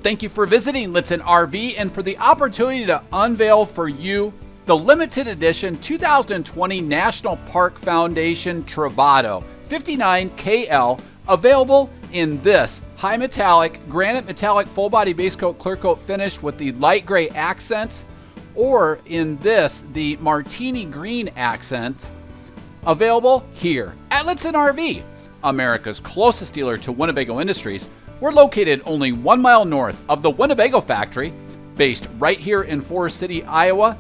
Thank you for visiting Litson RV and for the opportunity to unveil for you the limited edition 2020 National Park Foundation Travato 59KL, available in this high metallic, granite metallic full body base coat clear coat finish with the light gray accents, or in this, the martini green accent, available here at Litson RV, America's closest dealer to Winnebago Industries. We're located only 1 mile north of the Winnebago factory, based right here in Forest City, Iowa,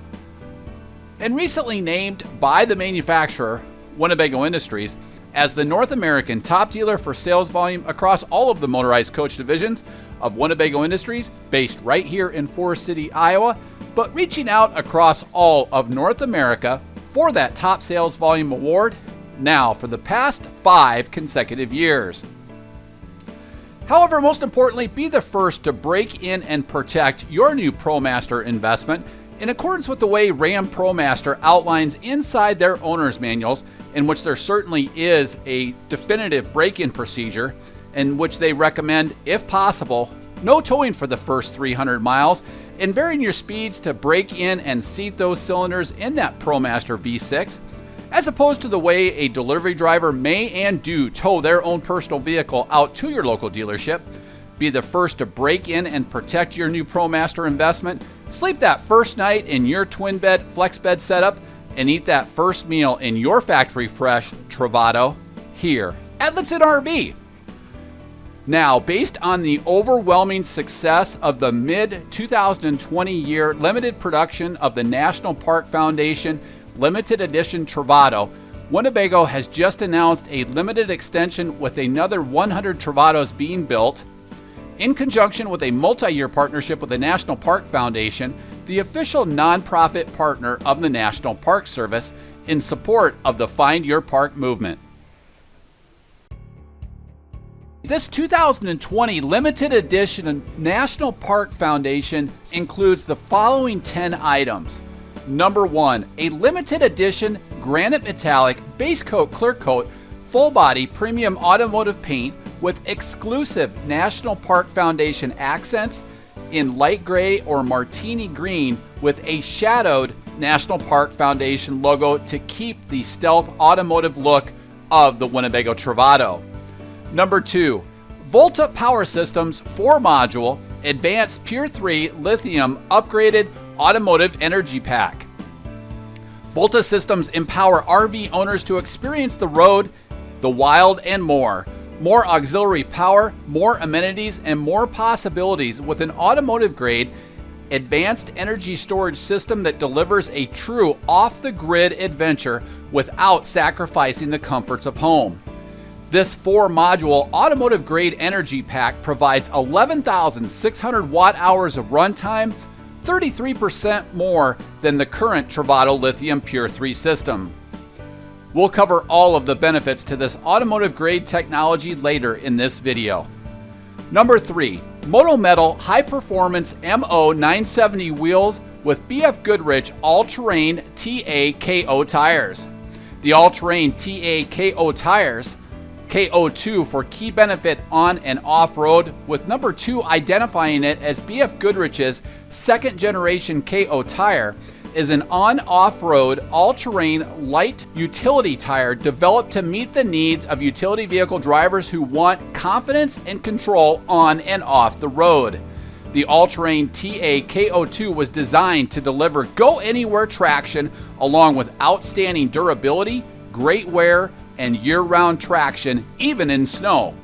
and recently named by the manufacturer, Winnebago Industries, as the North American top dealer for sales volume across all of the motorized coach divisions of Winnebago Industries, based right here in Forest City, Iowa, but reaching out across all of North America for that top sales volume award now for the past 5 consecutive years. However, most importantly, be the first to break in and protect your new ProMaster investment in accordance with the way Ram ProMaster outlines inside their owner's manuals, in which there certainly is a definitive break-in procedure in which they recommend, if possible, no towing for the first 300 miles and varying your speeds to break in and seat those cylinders in that ProMaster V6, as opposed to the way a delivery driver may and do tow their own personal vehicle out to your local dealership. Be the first to break in and protect your new ProMaster investment. Sleep that first night in your twin bed, flex bed setup, and eat that first meal in your factory fresh Travato here at Litson RV. Now, based on the overwhelming success of the mid-2020 year limited production of the National Park Foundation limited edition Travato, Winnebago has just announced a limited extension with another 100 Travatos being built, in conjunction with a multi-year partnership with the National Park Foundation, the official nonprofit partner of the National Park Service, in support of the Find Your Park movement. This 2020 limited edition National Park Foundation includes the following 10 items. Number 1, a limited edition granite metallic base coat clear coat full body premium automotive paint with exclusive National Park Foundation accents in light gray or martini green with a shadowed National Park Foundation logo to keep the stealth automotive look of the Winnebago Travato. Number 2, Volta Power Systems 4-module advanced Pure 3 lithium upgraded automotive energy pack. Volta systems empower RV owners to experience the road, the wild, and more. More auxiliary power, more amenities, and more possibilities with an automotive-grade advanced energy storage system that delivers a true off-the-grid adventure without sacrificing the comforts of home. This 4-module automotive-grade energy pack provides 11,600 watt-hours of runtime, 33% more than the current Travato Lithium Pure 3 system. We'll cover all of the benefits to this automotive-grade technology later in this video. Number 3, Moto Metal high-performance MO 970 wheels with BF Goodrich all-terrain TA-KO tires. The all-terrain TA-KO tires, KO2 for key benefit on and off-road, with number 2 identifying it as BF Goodrich's second-generation KO tire, is an on-off-road, all-terrain, light utility tire developed to meet the needs of utility vehicle drivers who want confidence and control on and off the road. The all-terrain TA-KO2 was designed to deliver go-anywhere traction along with outstanding durability, great wear, and year-round traction, even in snow.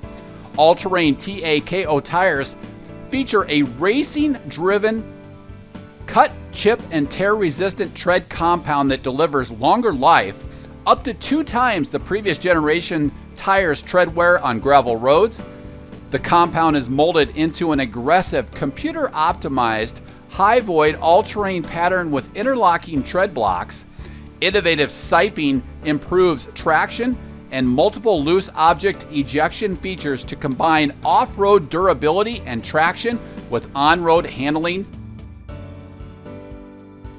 All-terrain TA-KO tires feature a racing-driven cut, chip, and tear-resistant tread compound that delivers longer life, up to 2 times the previous generation tires' tread wear on gravel roads. The compound is molded into an aggressive, computer-optimized, high-void, all-terrain pattern with interlocking tread blocks. Innovative siping improves traction and multiple loose object ejection features to combine off-road durability and traction with on-road handling.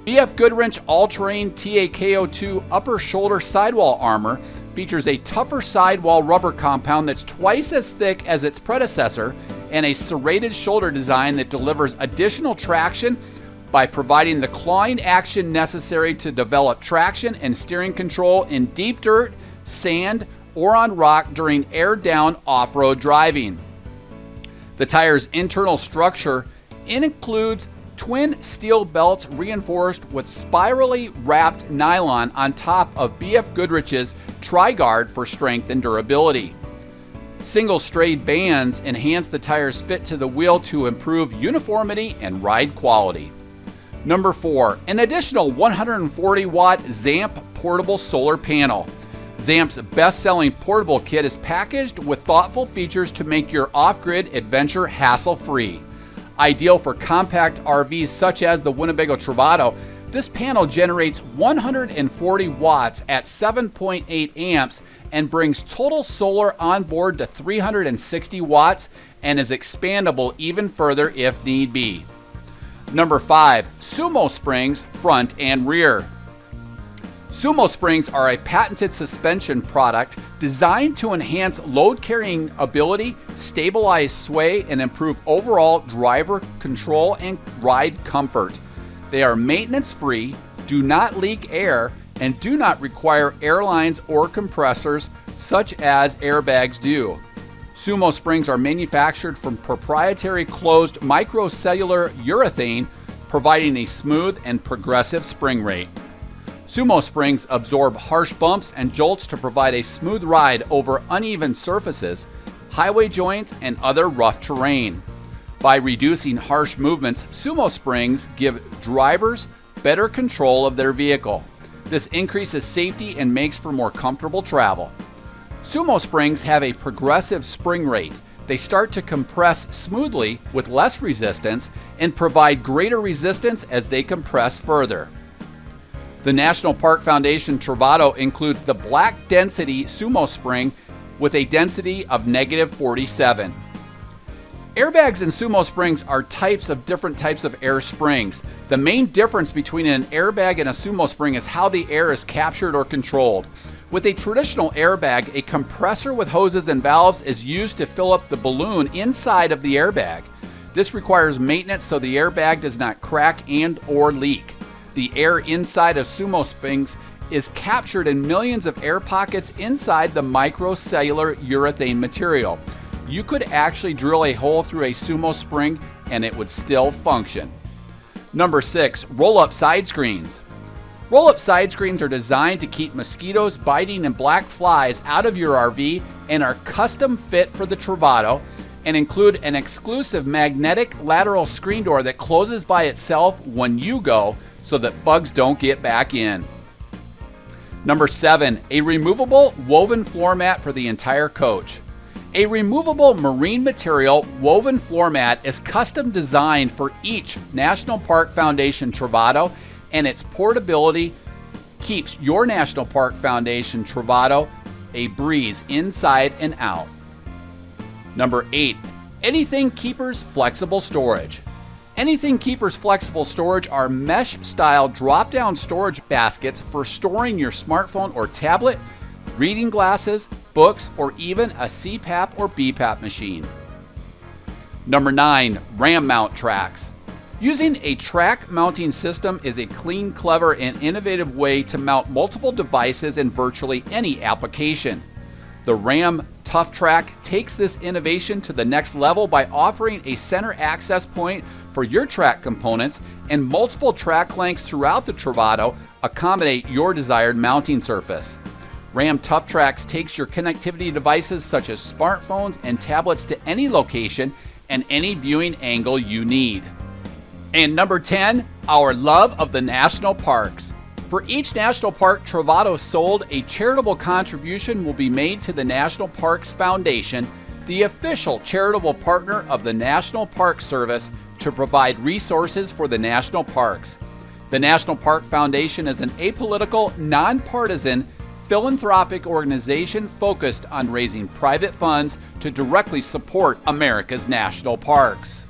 BF Goodrich all-terrain TA-KO2 upper shoulder sidewall armor features a tougher sidewall rubber compound that's twice as thick as its predecessor and a serrated shoulder design that delivers additional traction by providing the clawing action necessary to develop traction and steering control in deep dirt, sand, or on rock during air-down off-road driving. The tire's internal structure includes twin steel belts reinforced with spirally wrapped nylon on top of BF Goodrich's Tri-Guard for strength and durability. Single strayed bands enhance the tire's fit to the wheel to improve uniformity and ride quality. Number 4, an additional 140-watt Zamp portable solar panel. Zamp's best-selling portable kit is packaged with thoughtful features to make your off-grid adventure hassle-free. Ideal for compact RVs such as the Winnebago Travato, this panel generates 140 watts at 7.8 amps and brings total solar on board to 360 watts and is expandable even further if need be. Number 5, Sumo Springs front and rear. Sumo Springs are a patented suspension product designed to enhance load carrying ability, stabilize sway, and improve overall driver control and ride comfort. They are maintenance free, do not leak air, and do not require airlines or compressors such as airbags do. Sumo Springs are manufactured from proprietary closed microcellular urethane, providing a smooth and progressive spring rate. Sumo Springs absorb harsh bumps and jolts to provide a smooth ride over uneven surfaces, highway joints, and other rough terrain. By reducing harsh movements, Sumo Springs give drivers better control of their vehicle. This increases safety and makes for more comfortable travel. Sumo Springs have a progressive spring rate. They start to compress smoothly with less resistance and provide greater resistance as they compress further. The National Park Foundation Travato includes the black density Sumo Spring with a density of -47. Airbags and Sumo Springs are different types of air springs. The main difference between an airbag and a Sumo Spring is how the air is captured or controlled. With a traditional airbag, a compressor with hoses and valves is used to fill up the balloon inside of the airbag. This requires maintenance so the airbag does not crack and or leak. The air inside of Sumo Springs is captured in millions of air pockets inside the microcellular urethane material. You could actually drill a hole through a Sumo Spring and it would still function. Number 6, roll-up side screens. Roll-up side screens are designed to keep mosquitoes, biting, and black flies out of your RV and are custom fit for the Travato and include an exclusive magnetic lateral screen door that closes by itself when you go so that bugs don't get back in. Number 7, a removable woven floor mat for the entire coach. A removable marine material woven floor mat is custom designed for each National Park Foundation Travato, and its portability keeps your National Park Foundation Travato a breeze inside and out. Number 8, Anything Keepers Flexible Storage. Anything Keepers Flexible Storage are mesh-style drop-down storage baskets for storing your smartphone or tablet, reading glasses, books, or even a CPAP or BPAP machine. Number 9, RAM mount tracks. Using a track mounting system is a clean, clever, and innovative way to mount multiple devices in virtually any application. The RAM Tough Track takes this innovation to the next level by offering a center access point for your track components, and multiple track lengths throughout the Travato accommodate your desired mounting surface. RAM Tough Tracks takes your connectivity devices such as smartphones and tablets to any location and any viewing angle you need. And number 10, our love of the national parks. For each National Park Travato sold, a charitable contribution will be made to the National Parks Foundation, the official charitable partner of the National Park Service, to provide resources for the national parks. The National Park Foundation is an apolitical, nonpartisan, philanthropic organization focused on raising private funds to directly support America's national parks.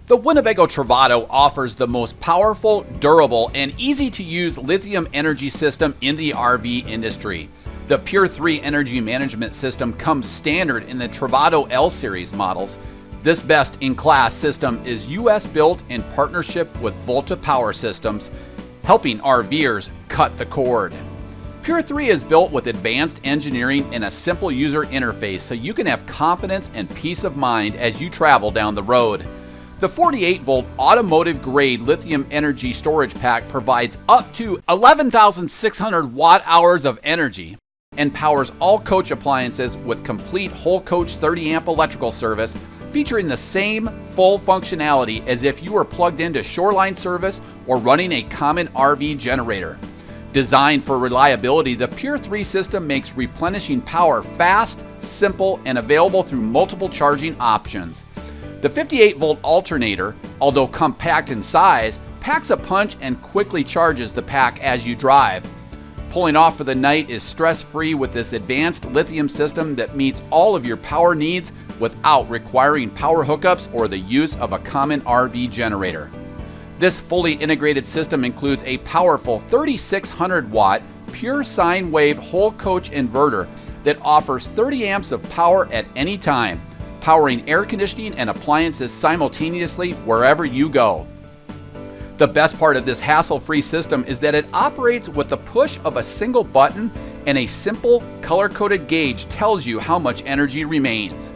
The Winnebago Travato offers the most powerful, durable, and easy-to-use lithium energy system in the RV industry. The Pure 3 energy management system comes standard in the Travato L series models. This best-in-class system is US built in partnership with Volta Power Systems, helping RVers cut the cord. Pure 3 is built with advanced engineering and a simple user interface so you can have confidence and peace of mind as you travel down the road. The 48-volt automotive-grade lithium energy storage pack provides up to 11,600 watt-hours of energy and powers all coach appliances with complete whole coach 30-amp electrical service, featuring the same full functionality as if you were plugged into shoreline service or running a common RV generator. Designed for reliability, the Pure 3 system makes replenishing power fast, simple, and available through multiple charging options. The 58-volt alternator, although compact in size, packs a punch and quickly charges the pack as you drive. Pulling off for the night is stress-free with this advanced lithium system that meets all of your power needs without requiring power hookups or the use of a common RV generator. This fully integrated system includes a powerful 3,600 watt pure sine wave whole coach inverter that offers 30 amps of power at any time, powering air conditioning and appliances simultaneously wherever you go. The best part of this hassle-free system is that it operates with the push of a single button, and a simple color-coded gauge tells you how much energy remains.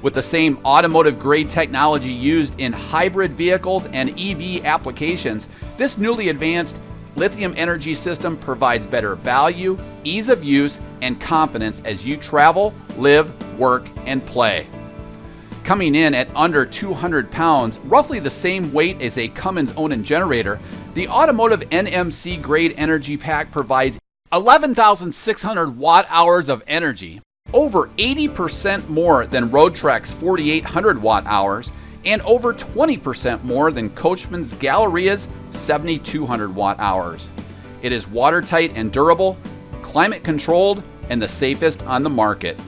With the same automotive-grade technology used in hybrid vehicles and EV applications, this newly advanced lithium energy system provides better value, ease of use, and confidence as you travel, live, work, and play. Coming in at under 200 pounds, roughly the same weight as a Cummins Onan generator, the automotive NMC grade energy pack provides 11,600 watt-hours of energy, over 80% more than Roadtrek's 4,800 watt-hours, and over 20% more than Coachman's Galleria's 7,200 watt-hours. It is watertight and durable, climate-controlled, and the safest on the market.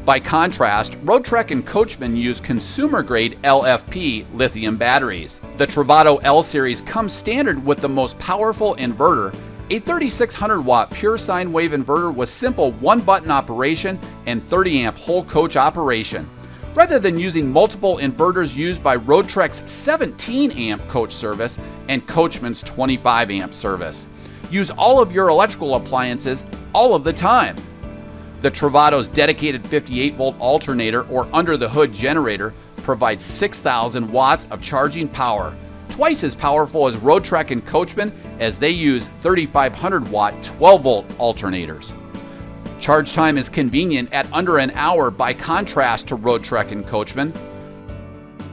By contrast, Roadtrek and Coachman use consumer-grade LFP lithium batteries. The Travato L series comes standard with the most powerful inverter, a 3,600 watt pure sine wave inverter with simple one-button operation and 30 amp whole coach operation. Rather than using multiple inverters used by Roadtrek's 17 amp coach service and Coachman's 25 amp service. Use all of your electrical appliances all of the time. The Travato's dedicated 58-volt alternator or under-the-hood generator provides 6,000 watts of charging power, twice as powerful as Roadtrek and Coachman, as they use 3,500 watt 12-volt alternators. Charge time is convenient at under an hour by contrast to Roadtrek and Coachman.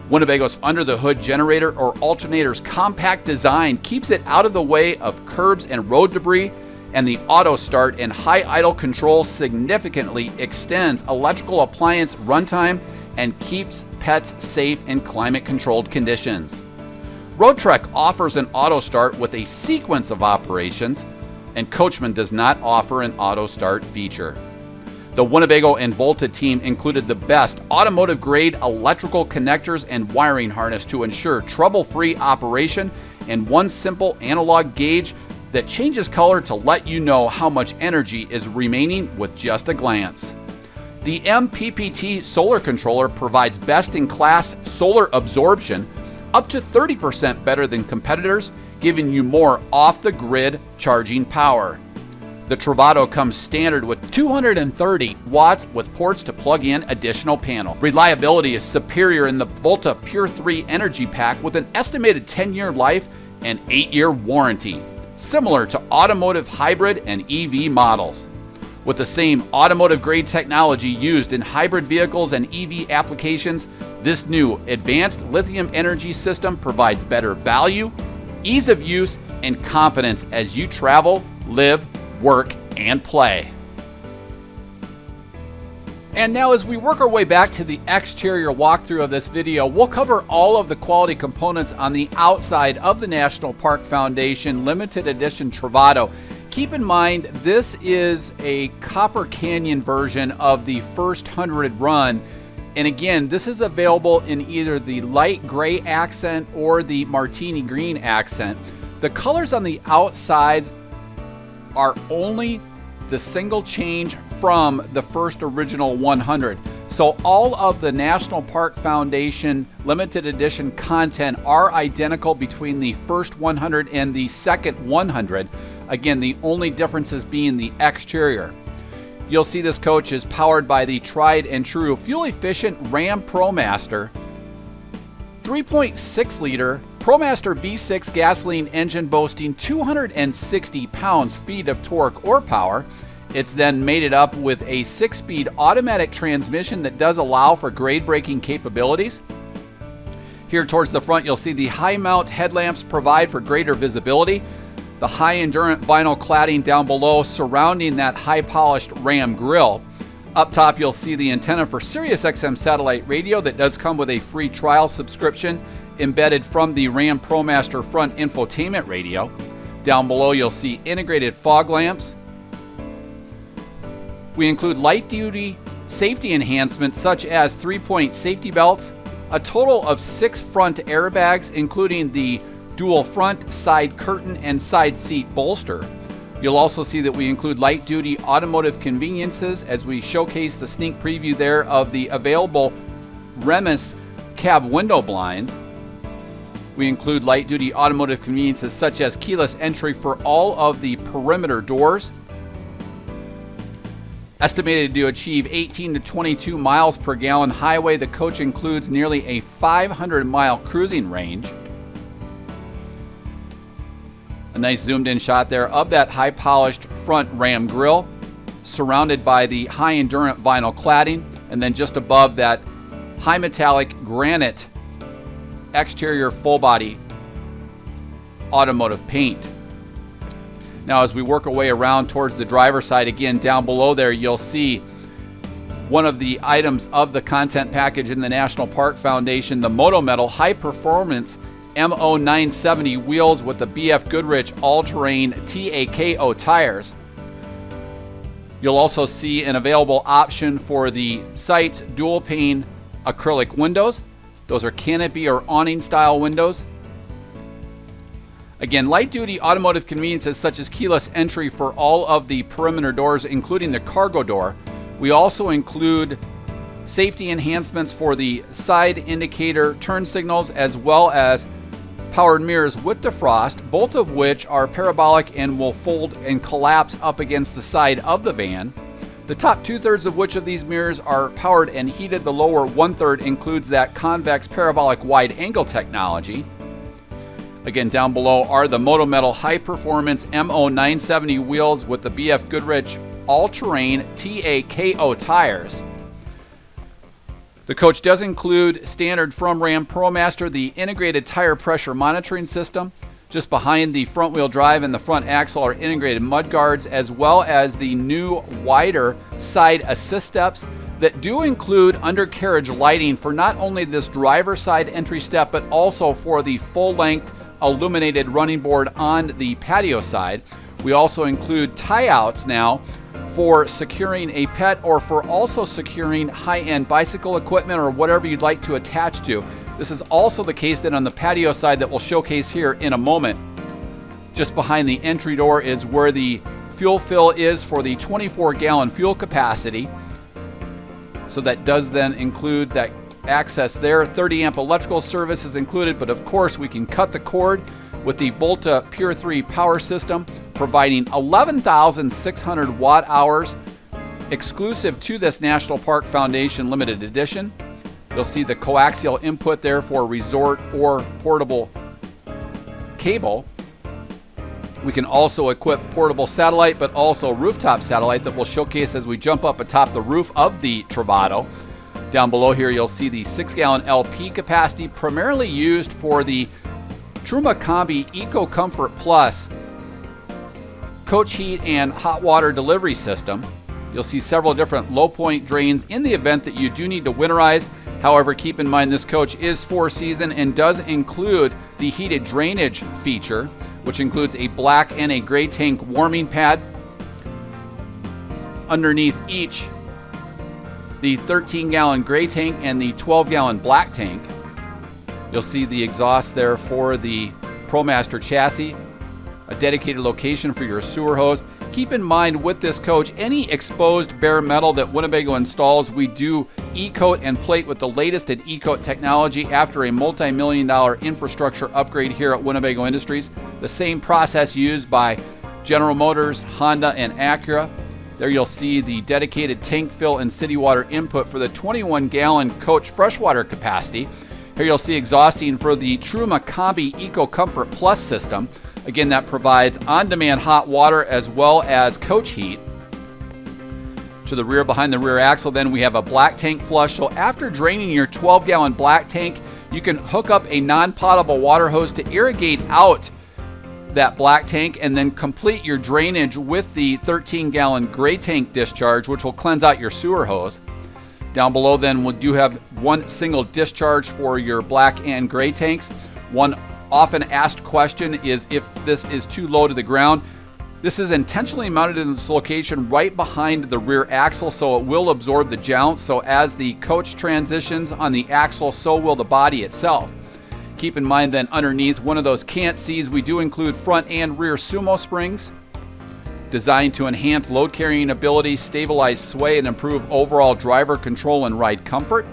Winnebago's under-the-hood generator or alternator's compact design keeps it out of the way of curbs and road debris, and the auto start and high idle control significantly extends electrical appliance runtime and keeps pets safe in climate-controlled conditions. Roadtrek offers an auto start with a sequence of operations, and Coachman does not offer an auto start feature. The Winnebago and Volta team included the best automotive-grade electrical connectors and wiring harness to ensure trouble-free operation, and one simple analog gauge that changes color to let you know how much energy is remaining with just a glance. The MPPT solar controller provides best-in-class solar absorption, up to 30% better than competitors, giving you more off-the-grid charging power. The Travato comes standard with 230 watts with ports to plug in additional panel. Reliability is superior in the Volta Pure 3 energy pack with an estimated 10-year life and 8-year warranty, similar to automotive hybrid and EV models. With the same automotive-grade technology used in hybrid vehicles and EV applications, this new advanced lithium energy system provides better value, ease of use, and confidence as you travel, live, work, and play. And now as we work our way back to the exterior walkthrough of this video, we'll cover all of the quality components on the outside of the National Park Foundation Limited Edition Travato. Keep in mind, this is a Copper Canyon version of the first 100 run. And again, this is available in either the light gray accent or the martini green accent. The colors on the outsides are only the single change from the first original 100. So all of the National Park Foundation limited edition content are identical between the first 100 and the second 100. Again, the only differences being the exterior. You'll see this coach is powered by the tried and true fuel-efficient Ram ProMaster 3.6 liter ProMaster V6 gasoline engine boasting 260 pounds-feet of torque or power. It's then mated up with a 6-speed automatic transmission that does allow for grade braking capabilities. Here towards the front, you'll see the high mount headlamps provide for greater visibility. The high endurance vinyl cladding down below surrounding that high polished Ram grille. Up top, you'll see the antenna for Sirius XM satellite radio that does come with a free trial subscription embedded from the Ram ProMaster front infotainment radio. Down below, you'll see integrated fog lamps. We include light-duty safety enhancements such as 3-point safety belts, a total of 6 front airbags, including the dual front, side curtain, and side seat bolster. You'll also see that we include light-duty automotive conveniences as we showcase the sneak preview there of the available Remus cab window blinds. We include light-duty automotive conveniences such as keyless entry for all of the perimeter doors. Estimated to achieve 18 to 22 miles per gallon highway, the coach includes nearly a 500-mile cruising range. A nice zoomed-in shot there of that high-polished front Ram grille, surrounded by the high-endurance vinyl cladding, and then just above that high metallic granite exterior full-body automotive paint. Now, as we work our way around towards the driver's side, again, down below there, you'll see one of the items of the content package in the National Park Foundation, the Moto Metal High Performance MO 970 wheels with the BF Goodrich all-terrain TAKO tires. You'll also see an available option for the Sights dual pane acrylic windows. Those are canopy or awning style windows. Again, light-duty automotive conveniences such as keyless entry for all of the perimeter doors, including the cargo door. We also include safety enhancements for the side indicator turn signals, as well as powered mirrors with defrost, both of which are parabolic and will fold and collapse up against the side of the van. The top 2/3 of which of these mirrors are powered and heated. The lower 1/3 includes that convex parabolic wide angle technology. Again, down below are the Moto Metal High Performance MO 970 wheels with the BF Goodrich all-terrain TAKO tires. The coach does include, standard from Ram ProMaster, the integrated tire pressure monitoring system. Just behind the front wheel drive and the front axle are integrated mud guards, as well as the new wider side assist steps that do include undercarriage lighting for not only this driver's side entry step, but also for the full-length illuminated running board on the patio side. We also include tie-outs now for securing a pet or for also securing high-end bicycle equipment or whatever you'd like to attach to. This is also the case then on the patio side that we'll showcase here in a moment. Just behind the entry door is where the fuel fill is for the 24-gallon fuel capacity. So that does then include that access there. 30-amp electrical service is included, but of course we can cut the cord with the Volta Pure 3 power system, providing 11,600 watt hours exclusive to this National Park Foundation limited edition. You'll see the coaxial input there for resort or portable cable. We can also equip portable satellite, but also rooftop satellite that we'll showcase as we jump up atop the roof of the Travato. Down below here, you'll see the 6-gallon LP capacity, primarily used for the Truma Combi Eco Comfort Plus coach heat and hot water delivery system. You'll see several different low point drains in the event that you do need to winterize. However, keep in mind this coach is 4-season and does include the heated drainage feature, which includes a black and a gray tank warming pad. Underneath each, the 13-gallon gray tank and the 12-gallon black tank. You'll see the exhaust there for the ProMaster chassis, a dedicated location for your sewer hose. Keep in mind with this coach, any exposed bare metal that Winnebago installs, we do e-coat and plate with the latest in e-coat technology after a multi-million-dollar infrastructure upgrade here at Winnebago Industries. The same process used by General Motors, Honda, and Acura. There you'll see the dedicated tank fill and city water input for the 21-gallon coach freshwater capacity. Here you'll see exhausting for the Truma Combi Eco Comfort Plus system. Again, that provides on-demand hot water as well as coach heat. To the rear, behind the rear axle, then we have a black tank flush. So after draining your 12-gallon black tank, you can hook up a non-potable water hose to irrigate out that black tank and then complete your drainage with the 13-gallon gray tank discharge, which will cleanse out your sewer hose. Down below then we do have one single discharge for your black and gray tanks. One often asked question is if this is too low to the ground. This is intentionally mounted in this location right behind the rear axle, so it will absorb the jounce. So as the coach transitions on the axle, so will the body itself. Keep in mind then underneath one of those can't sees, we do include front and rear sumo springs designed to enhance load carrying ability, stabilize sway, and improve overall driver control and ride comfort.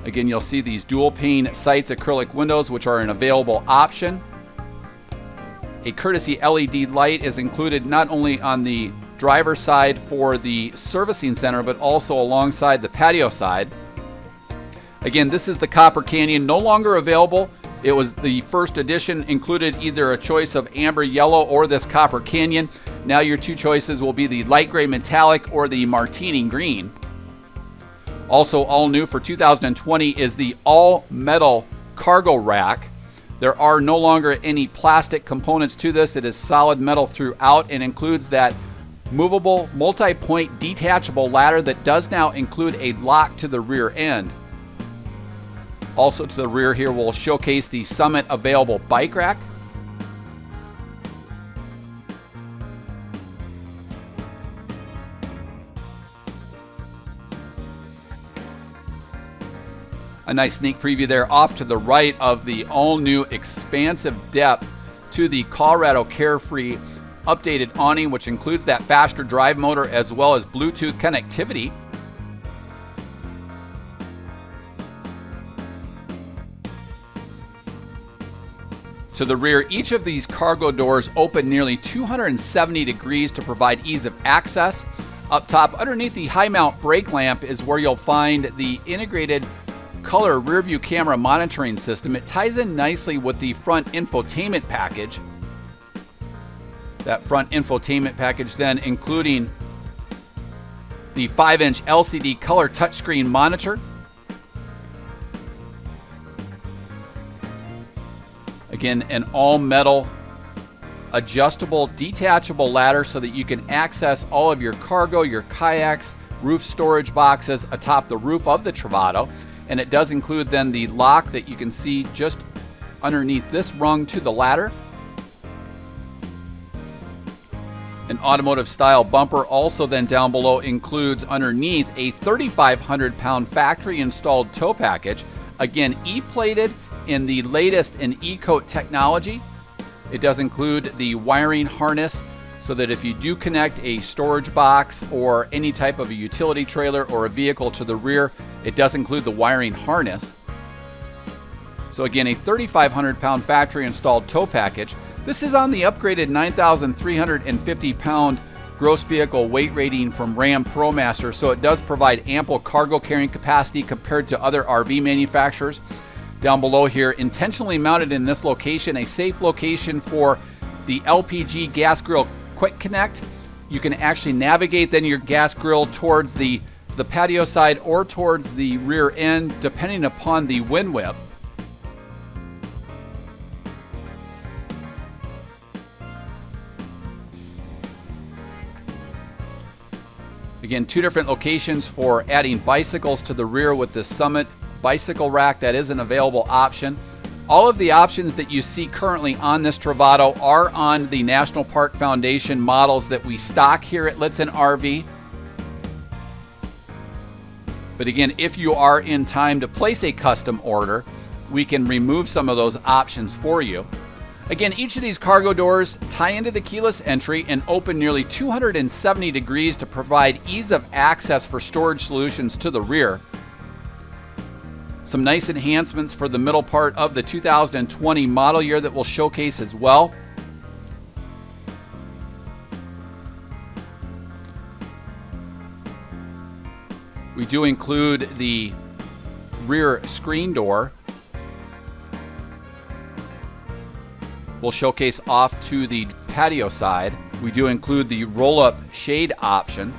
Again, you'll see these dual pane Sights acrylic windows, which are an available option. A courtesy LED light is included not only on the driver's side for the servicing center, but also alongside the patio side. Again, this is the Copper Canyon, no longer available. It was the first edition, included either a choice of amber yellow or this Copper Canyon. Now your two choices will be the light gray metallic or the martini green. Also all new for 2020 is the all metal cargo rack. There are no longer any plastic components to this. It is solid metal throughout and includes that movable multi-point detachable ladder that does now include a lock to the rear end. Also to the rear here, we'll showcase the Summit available bike rack. A nice sneak preview there off to the right of the all-new expansive depth to the Colorado Carefree updated awning, which includes that faster drive motor as well as Bluetooth connectivity. To the rear, each of these cargo doors open nearly 270 degrees to provide ease of access. Up top, underneath the high mount brake lamp is where you'll find the integrated color rear view camera monitoring system. It ties in nicely with the front infotainment package. That front infotainment package then including the 5-inch LCD color touchscreen monitor. Again, an all-metal adjustable detachable ladder so that you can access all of your cargo, your kayaks, roof storage boxes atop the roof of the Travato. And it does include then the lock that you can see just underneath this rung to the ladder. An automotive style bumper also then down below includes underneath a 3,500 pound factory installed tow package. Again, E-plated in the latest in e-coat technology. It does include the wiring harness so that if you do connect a storage box or any type of a utility trailer or a vehicle to the rear, it does include the wiring harness. So again, a 3,500 pound factory installed tow package. This is on the upgraded 9,350 pound gross vehicle weight rating from Ram ProMaster, so it does provide ample cargo carrying capacity compared to other RV manufacturers. Down below here, intentionally mounted in this location, a safe location for the LPG gas grill quick connect. You can actually navigate then your gas grill towards the patio side or towards the rear end, depending upon the wind whip. Again, two different locations for adding bicycles to the rear with the Summit bicycle rack. That is an available option. All of the options that you see currently on this Travato are on the National Park Foundation models that we stock here at Litson RV. But again, if you are in time to place a custom order, we can remove some of those options for you. Again, each of these cargo doors tie into the keyless entry and open nearly 270 degrees to provide ease of access for storage solutions to the rear. Some nice enhancements for the middle part of the 2020 model year that we'll showcase as well. We do include the rear screen door. We'll showcase off to the patio side. We do include the roll-up shade option.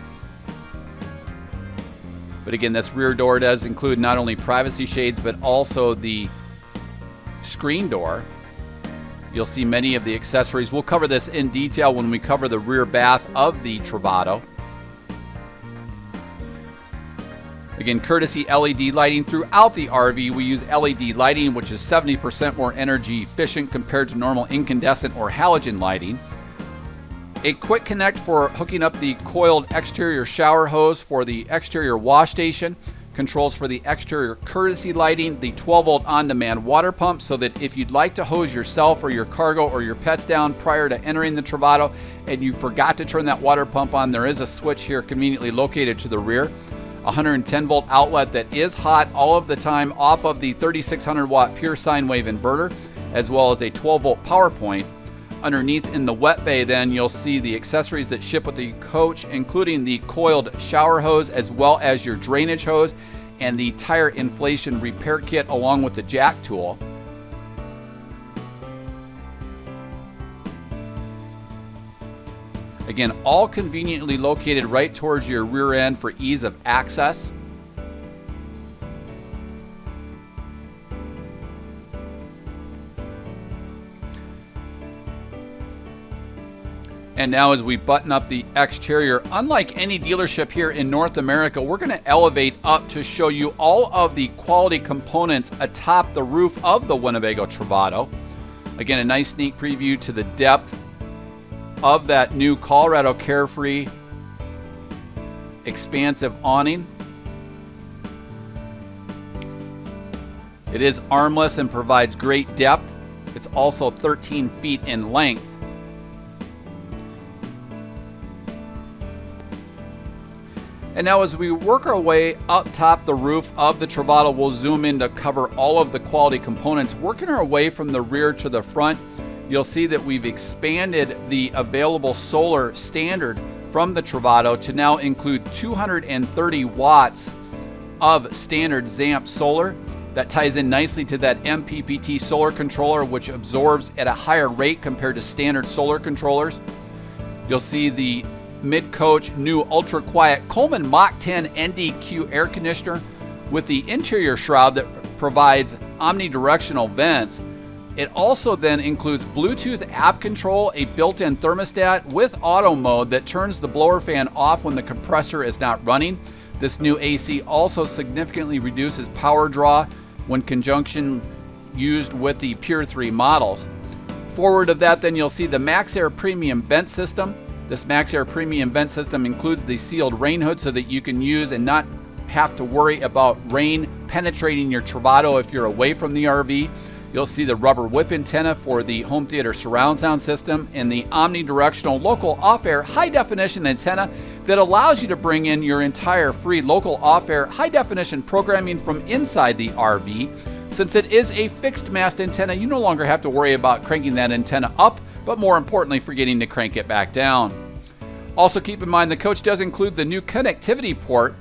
But again, this rear door does include not only privacy shades, but also the screen door. You'll see many of the accessories. We'll cover this in detail when we cover the rear bath of the Travato. Again, courtesy LED lighting throughout the RV. We use LED lighting, which is 70% more energy efficient compared to normal incandescent or halogen lighting. A quick connect for hooking up the coiled exterior shower hose for the exterior wash station. Controls for the exterior courtesy lighting, the 12-volt on-demand water pump, so that if you'd like to hose yourself or your cargo or your pets down prior to entering the Travato and you forgot to turn that water pump on, there is a switch here conveniently located to the rear. 110-volt outlet that is hot all of the time off of the 3600-watt pure sine wave inverter, as well as a 12-volt power point. Underneath in the wet bay, then, you'll see the accessories that ship with the coach, including the coiled shower hose, as well as your drainage hose and the tire inflation repair kit, along with the jack tool. Again, all conveniently located right towards your rear end for ease of access. And now as we button up the exterior, unlike any dealership here in North America, we're going to elevate up to show you all of the quality components atop the roof of the Winnebago Travato. Again, a nice sneak preview to the depth of that new Colorado Carefree expansive awning. It is armless and provides great depth. It's also 13 feet in length. And now as we work our way up top the roof of the Travato, we'll zoom in to cover all of the quality components. Working our way from the rear to the front, you'll see that we've expanded the available solar standard from the Travato to now include 230 watts of standard ZAMP solar. That ties in nicely to that MPPT solar controller, which absorbs at a higher rate compared to standard solar controllers. You'll see the mid-coach new ultra-quiet Coleman Mach 10 NDQ air conditioner with the interior shroud that provides omnidirectional vents. It also then includes Bluetooth app control, a built-in thermostat with auto mode that turns the blower fan off when the compressor is not running. This new AC also significantly reduces power draw when conjunction used with the Pure 3 models. Forward of that, then, you'll see the MaxxAir Premium Vent System. This MaxxAir Premium Vent System includes the sealed rain hood so that you can use and not have to worry about rain penetrating your Travato if you're away from the RV. You'll see the rubber whip antenna for the home theater surround sound system and the omnidirectional local off-air high-definition antenna that allows you to bring in your entire free local off-air high-definition programming from inside the RV. Since it is a fixed mast antenna, you no longer have to worry about cranking that antenna up, but more importantly, forgetting to crank it back down. Also keep in mind the coach does include the new connectivity port,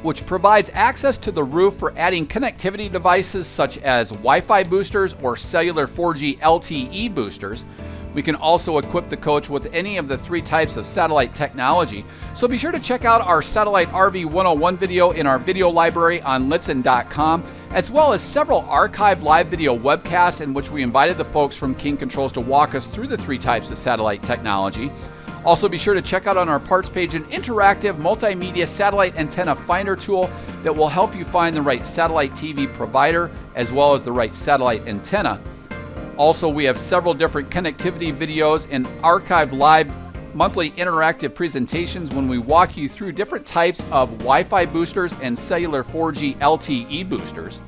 which provides access to the roof for adding connectivity devices such as Wi-Fi boosters or cellular 4G LTE boosters. We can also equip the coach with any of the 3 types of satellite technology. So be sure to check out our Satellite RV 101 video in our video library on Litson.com, as well as several archived live video webcasts in which we invited the folks from King Controls to walk us through the 3 types of satellite technology. Also be sure to check out on our parts page an interactive multimedia satellite antenna finder tool that will help you find the right satellite TV provider as well as the right satellite antenna. Also, we have several different connectivity videos and archived live monthly interactive presentations when we walk you through different types of Wi-Fi boosters and cellular 4G LTE boosters.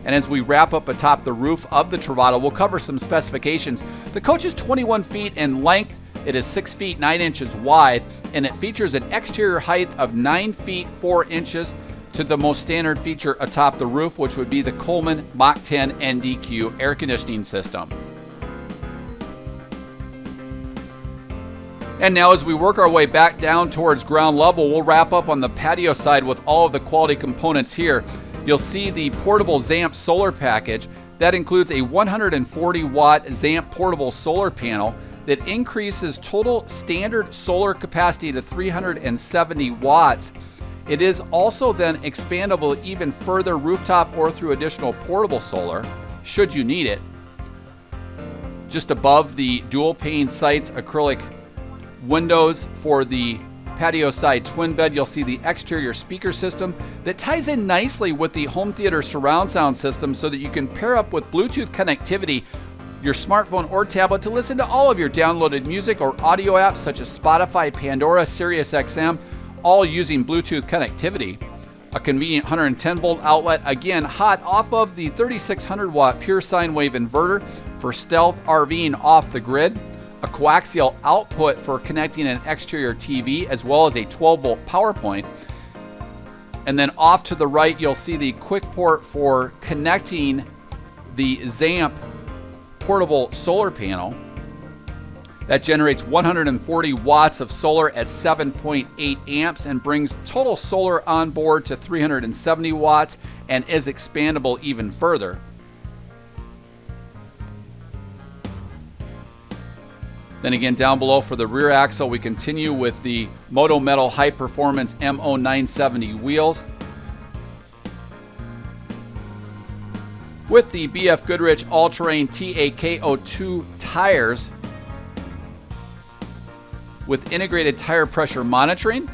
And as we wrap up atop the roof of the Travato, we'll cover some specifications. The coach is 21 feet in length. It is 6 feet 9 inches wide, and it features an exterior height of 9 feet 4 inches to the most standard feature atop the roof, which would be the Coleman Mach 10 NDQ air conditioning system. And now as we work our way back down towards ground level, we'll wrap up on the patio side with all of the quality components here. You'll see the portable ZAMP solar package. That includes a 140 watt ZAMP portable solar panel that increases total standard solar capacity to 370 watts. It is also then expandable even further rooftop or through additional portable solar, should you need it. Just above the dual pane sights acrylic windows for the patio side twin bed, you'll see the exterior speaker system that ties in nicely with the home theater surround sound system so that you can pair up with Bluetooth connectivity your smartphone or tablet to listen to all of your downloaded music or audio apps such as Spotify, Pandora, SiriusXM, all using Bluetooth connectivity. A convenient 110 volt outlet, again hot off of the 3600 watt pure sine wave inverter for stealth RVing off the grid. A coaxial output for connecting an exterior TV, as well as a 12 volt power point. And then off to the right, you'll see the quick port for connecting the ZAMP portable solar panel that generates 140 watts of solar at 7.8 amps and brings total solar on board to 370 watts and is expandable even further. Then again, down below for the rear axle, we continue with the Moto Metal High Performance MO970 wheels with the BF Goodrich All-Terrain TAKO2 tires with integrated tire pressure monitoring.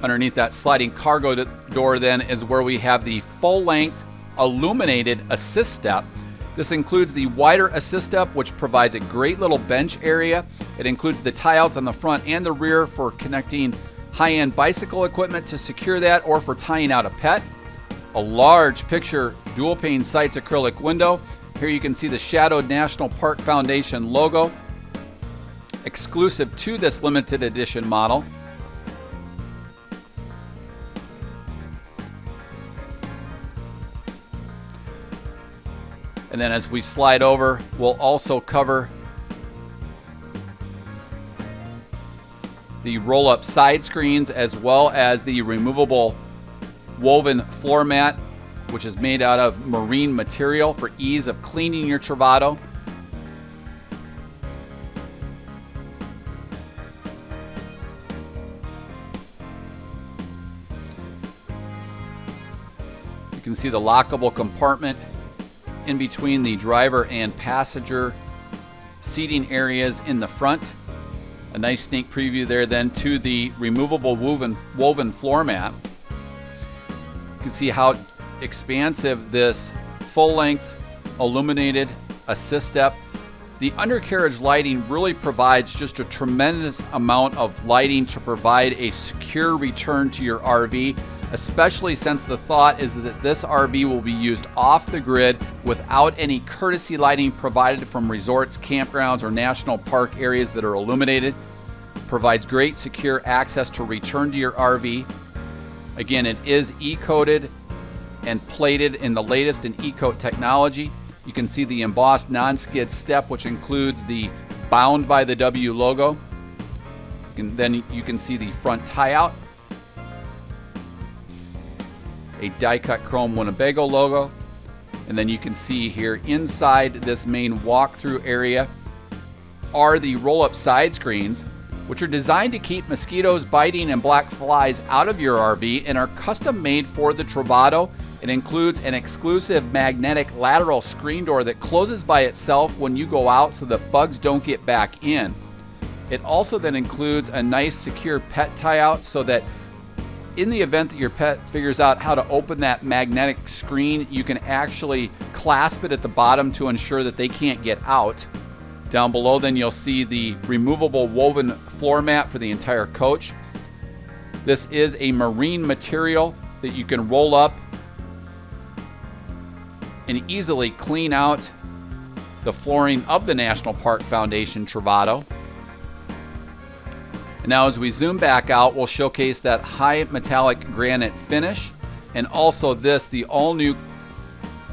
Underneath that sliding cargo door then is where we have the full-length illuminated assist step. This includes the wider assist step, which provides a great little bench area. It includes the tie outs on the front and the rear for connecting high-end bicycle equipment to secure that or for tying out a pet. A large picture dual pane sights acrylic window. Here you can see the shadowed National Park Foundation logo, exclusive to this limited edition model. And then as we slide over, we'll also cover the roll-up side screens as well as the removable woven floor mat, which is made out of marine material for ease of cleaning your Travato. You can see the lockable compartment in between the driver and passenger seating areas in the front. A nice sneak preview there then to the removable woven floor mat. You can see how expansive this full-length illuminated assist step. The undercarriage lighting really provides just a tremendous amount of lighting to provide a secure return to your RV, especially since the thought is that this RV will be used off the grid without any courtesy lighting provided from resorts, campgrounds, or national park areas that are illuminated. Provides great secure access to return to your RV. Again, it is E-coated and plated in the latest in E-coat technology. You can see the embossed non-skid step, which includes the Bound by the W logo. Then you can see the front tie-out, a die-cut chrome Winnebago logo, and then you can see here inside this main walkthrough area are the roll-up side screens, which are designed to keep mosquitoes, biting, and black flies out of your RV and are custom made for the Travato. It includes an exclusive magnetic lateral screen door that closes by itself when you go out so that bugs don't get back in. It also then includes a nice secure pet tie-out so that in the event that your pet figures out how to open that magnetic screen, you can actually clasp it at the bottom to ensure that they can't get out. Down below then you'll see the removable woven floor mat for the entire coach. This is a marine material that you can roll up and easily clean out the flooring of the National Park Foundation Travato. And now as we zoom back out, we'll showcase that high metallic granite finish, and also this, the all-new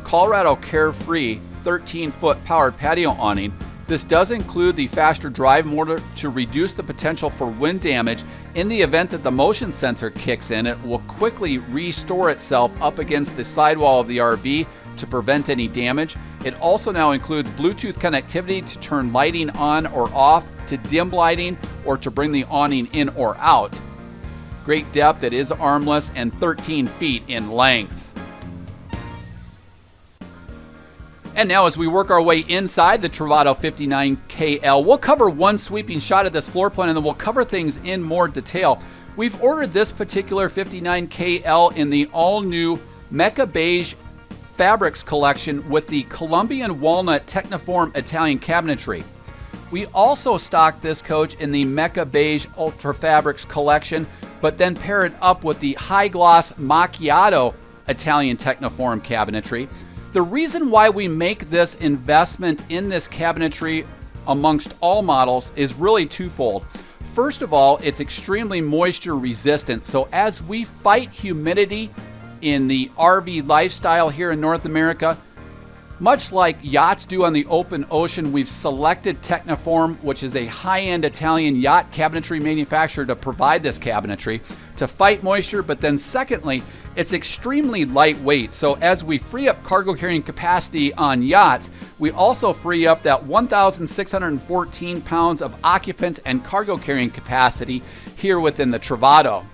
Colorado Carefree 13-foot powered patio awning. This does include the faster drive motor to reduce the potential for wind damage. In the event that the motion sensor kicks in, it will quickly restore itself up against the sidewall of the RV to prevent any damage. It also now includes Bluetooth connectivity to turn lighting on or off, to dim lighting, or to bring the awning in or out. Great depth, it is armless, and 13 feet in length. And now as we work our way inside the Travato 59KL, we'll cover one sweeping shot of this floor plan and then we'll cover things in more detail. We've ordered this particular 59KL in the all-new Mecha Beige Fabrics collection with the Colombian Walnut Techniform Italian cabinetry. We also stocked this coach in the Mecha Beige Ultra Fabrics collection, but then pair it up with the High Gloss Macchiato Italian Techniform cabinetry. The reason why we make this investment in this cabinetry amongst all models is really twofold. First of all, it's extremely moisture resistant. So as we fight humidity in the RV lifestyle here in North America, much like yachts do on the open ocean, we've selected Techniform, which is a high-end Italian yacht cabinetry manufacturer, to provide this cabinetry to fight moisture. But then secondly, it's extremely lightweight. So as we free up cargo carrying capacity on yachts, we also free up that 1,614 pounds of occupant and cargo carrying capacity here within the Travato.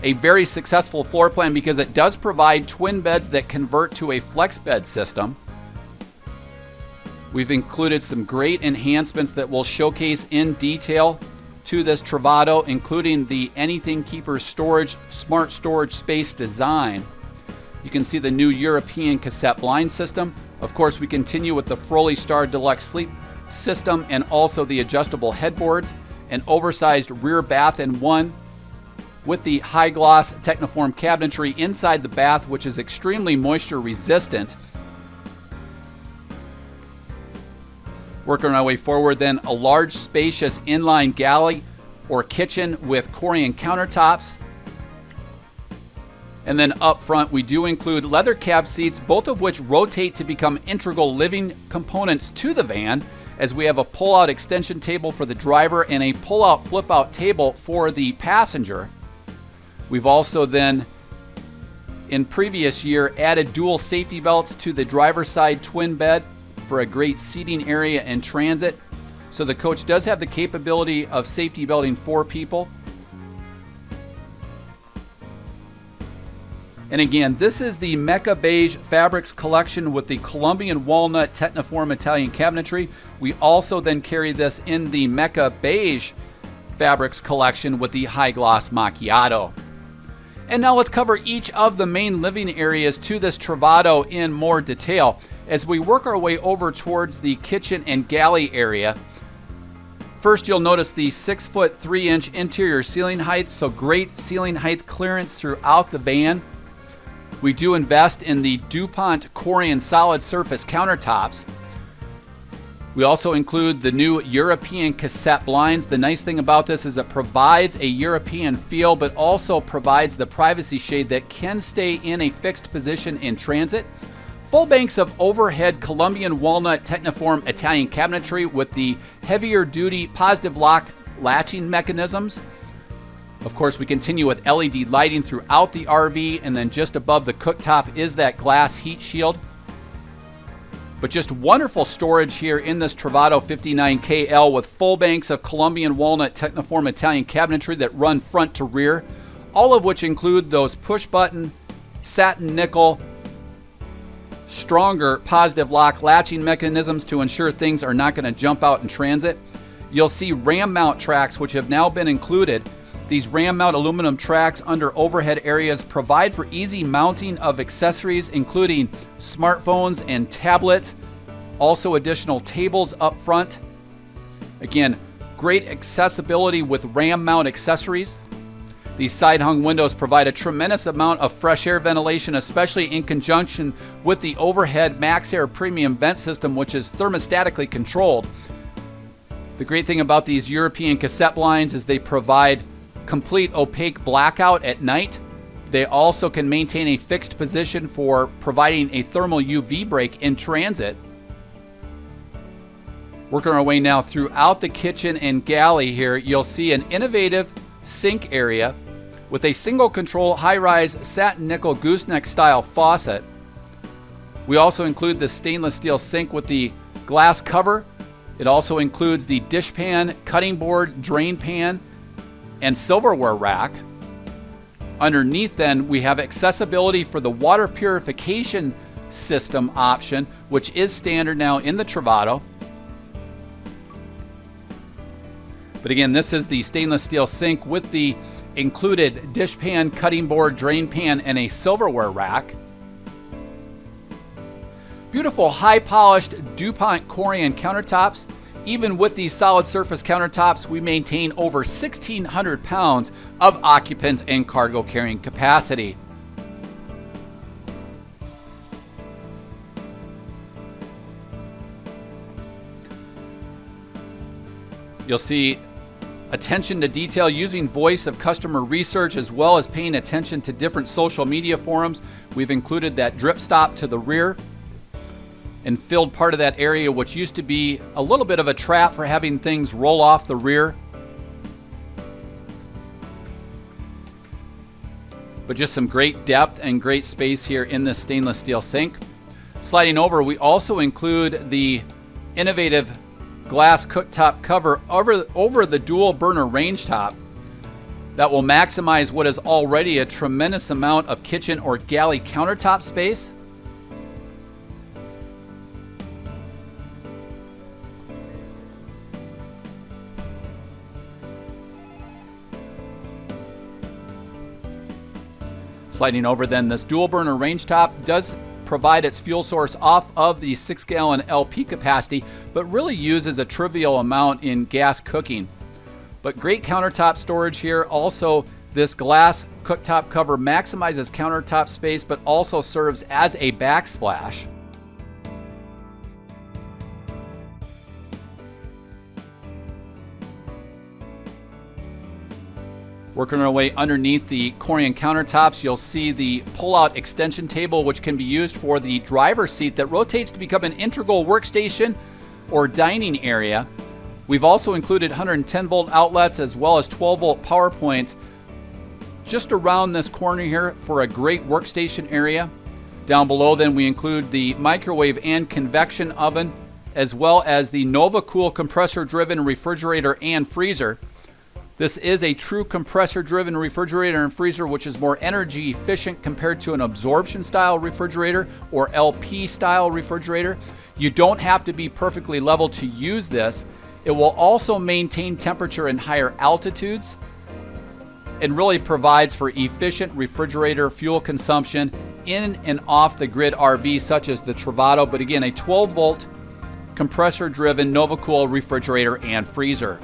A very successful floor plan because it does provide twin beds that convert to a flex bed system. We've included some great enhancements that we'll showcase in detail to this Travato, including the Anything Keeper storage, smart storage space design. You can see the new European cassette blind system. Of course, we continue with the Froley Star Deluxe sleep system and also the adjustable headboards, an oversized rear bath in one with the high gloss Techniform cabinetry inside the bath, which is extremely moisture resistant. Working our way forward, then a large spacious inline galley or kitchen with Corian countertops. And then up front, we do include leather cab seats, both of which rotate to become integral living components to the van, as we have a pull-out extension table for the driver and a pull-out flip-out table for the passenger. We've also then, in previous year, added dual safety belts to the driver's side twin bed for a great seating area in transit. So the coach does have the capability of safety belting 4 people. And again, this is the Mecha Beige Fabrics collection with the Colombian Walnut Techniform Italian cabinetry. We also then carry this in the Mecha Beige Fabrics collection with the High Gloss Macchiato. And now let's cover each of the main living areas to this Travato in more detail. As we work our way over towards the kitchen and galley area, first you'll notice the 6-foot 3-inch interior ceiling height, so great ceiling height clearance throughout the van. We do invest in the DuPont Corian solid surface countertops. We also include the new European cassette blinds. The nice thing about this is it provides a European feel, but also provides the privacy shade that can stay in a fixed position in transit. Full banks of overhead Colombian Walnut Techniform Italian cabinetry with the heavier duty positive lock latching mechanisms. Of course, we continue with LED lighting throughout the RV, and then just above the cooktop is that glass heat shield. But just wonderful storage here in this Travato 59KL with full banks of Colombian Walnut Techniform Italian cabinetry that run front to rear, all of which include those push button, satin nickel, stronger positive lock latching mechanisms to ensure things are not going to jump out in transit. You'll see ram mount tracks which have now been included. These ram mount aluminum tracks under overhead areas provide for easy mounting of accessories including smartphones and tablets, also additional tables up front. Again, great accessibility with ram mount accessories. These side-hung windows provide a tremendous amount of fresh air ventilation, especially in conjunction with the overhead Max Air premium vent system, which is thermostatically controlled. The great thing about these European cassette blinds is they provide complete opaque blackout at night. They also can maintain a fixed position for providing a thermal UV break in transit. Working our way now throughout the kitchen and galley here, you'll see an innovative sink area with a single control high-rise satin nickel gooseneck style faucet. We also include the stainless steel sink with the glass cover. It also includes the dish pan, cutting board, drain pan, and silverware rack. Underneath then, we have accessibility for the water purification system option, which is standard now in the Travato. But again, this is the stainless steel sink with the included dish pan, cutting board, drain pan, and a silverware rack. Beautiful high polished DuPont Corian countertops. Even with these solid surface countertops, we maintain over 1,600 pounds of occupant and cargo carrying capacity. You'll see attention to detail using voice of customer research, as well as paying attention to different social media forums. We've included that drip stop to the rear and filled part of that area, which used to be a little bit of a trap for having things roll off the rear. But just some great depth and great space here in this stainless steel sink. Sliding over, we also include the innovative glass cooktop cover over the dual burner range top that will maximize what is already a tremendous amount of kitchen or galley countertop space. Sliding over then, this dual burner range top does provide its fuel source off of the 6-gallon LP capacity, but really uses a trivial amount in gas cooking. But great countertop storage here. Also, this glass cooktop cover maximizes countertop space, but also serves as a backsplash. Working our way underneath the Corian countertops, you'll see the pull-out extension table, which can be used for the driver's seat that rotates to become an integral workstation or dining area. We've also included 110-volt outlets as well as 12-volt power points just around this corner here for a great workstation area. Down below then, we include the microwave and convection oven, as well as the NovaCool compressor-driven refrigerator and freezer. This is a true compressor-driven refrigerator and freezer, which is more energy efficient compared to an absorption-style refrigerator or LP-style refrigerator. You don't have to be perfectly level to use this. It will also maintain temperature in higher altitudes and really provides for efficient refrigerator fuel consumption in and off the grid RV such as the Travato, but again, a 12-volt compressor-driven NovaCool refrigerator and freezer.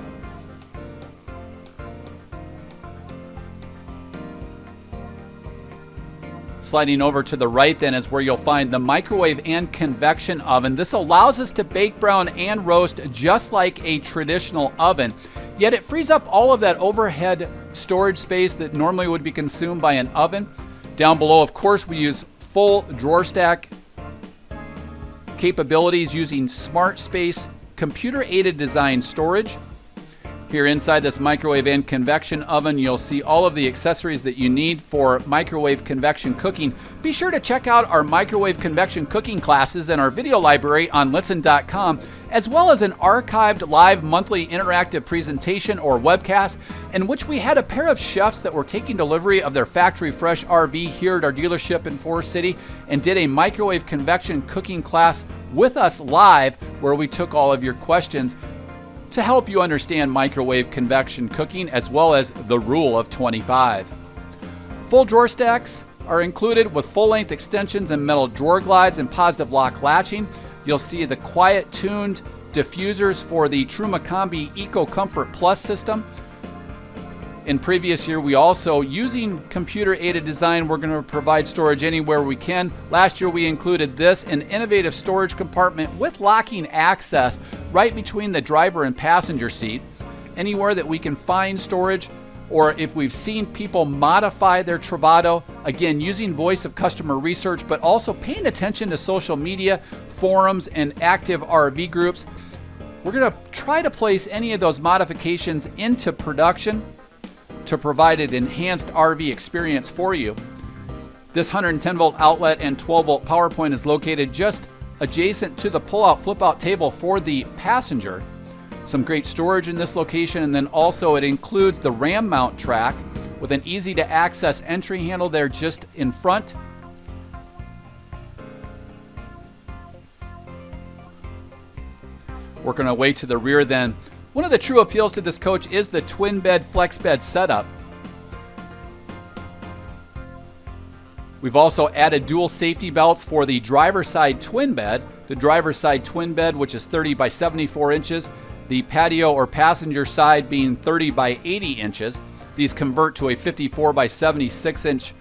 Sliding over to the right then is where you'll find the microwave and convection oven. This allows us to bake, brown, and roast just like a traditional oven, yet it frees up all of that overhead storage space that normally would be consumed by an oven. Down below, of course, we use full drawer stack capabilities using smart space computer-aided design storage. Here inside this microwave and convection oven, you'll see all of the accessories that you need for microwave convection cooking. Be sure to check out our microwave convection cooking classes and our video library on litson.com, as well as an archived live monthly interactive presentation or webcast in which we had a pair of chefs that were taking delivery of their factory fresh RV here at our dealership in Forest City and did a microwave convection cooking class with us live, where we took all of your questions to help you understand microwave convection cooking, as well as the rule of 25. Full drawer stacks are included with full-length extensions and metal drawer glides and positive lock latching. You'll see the quiet tuned diffusers for the Truma Combi Eco Comfort Plus system. In previous year, we also, using computer-aided design, we're going to provide storage anywhere we can. Last year, we included this, an innovative storage compartment with locking access right between the driver and passenger seat. Anywhere that we can find storage, or if we've seen people modify their Travato, again, using voice of customer research, but also paying attention to social media, forums, and active RV groups, we're going to try to place any of those modifications into production to provide an enhanced RV experience for you. This 110 volt outlet and 12 volt power point is located just adjacent to the pull-out flip-out table for the passenger. Some great storage in this location, and then also it includes the ram mount track with an easy to access entry handle there just in front. Working our way to the rear then. One of the true appeals to this coach is the twin bed flex bed setup. We've also added dual safety belts for the driver's side twin bed. The driver's side twin bed, which is 30 by 74 inches. The patio or passenger side being 30 by 80 inches. These convert to a 54 by 76 inch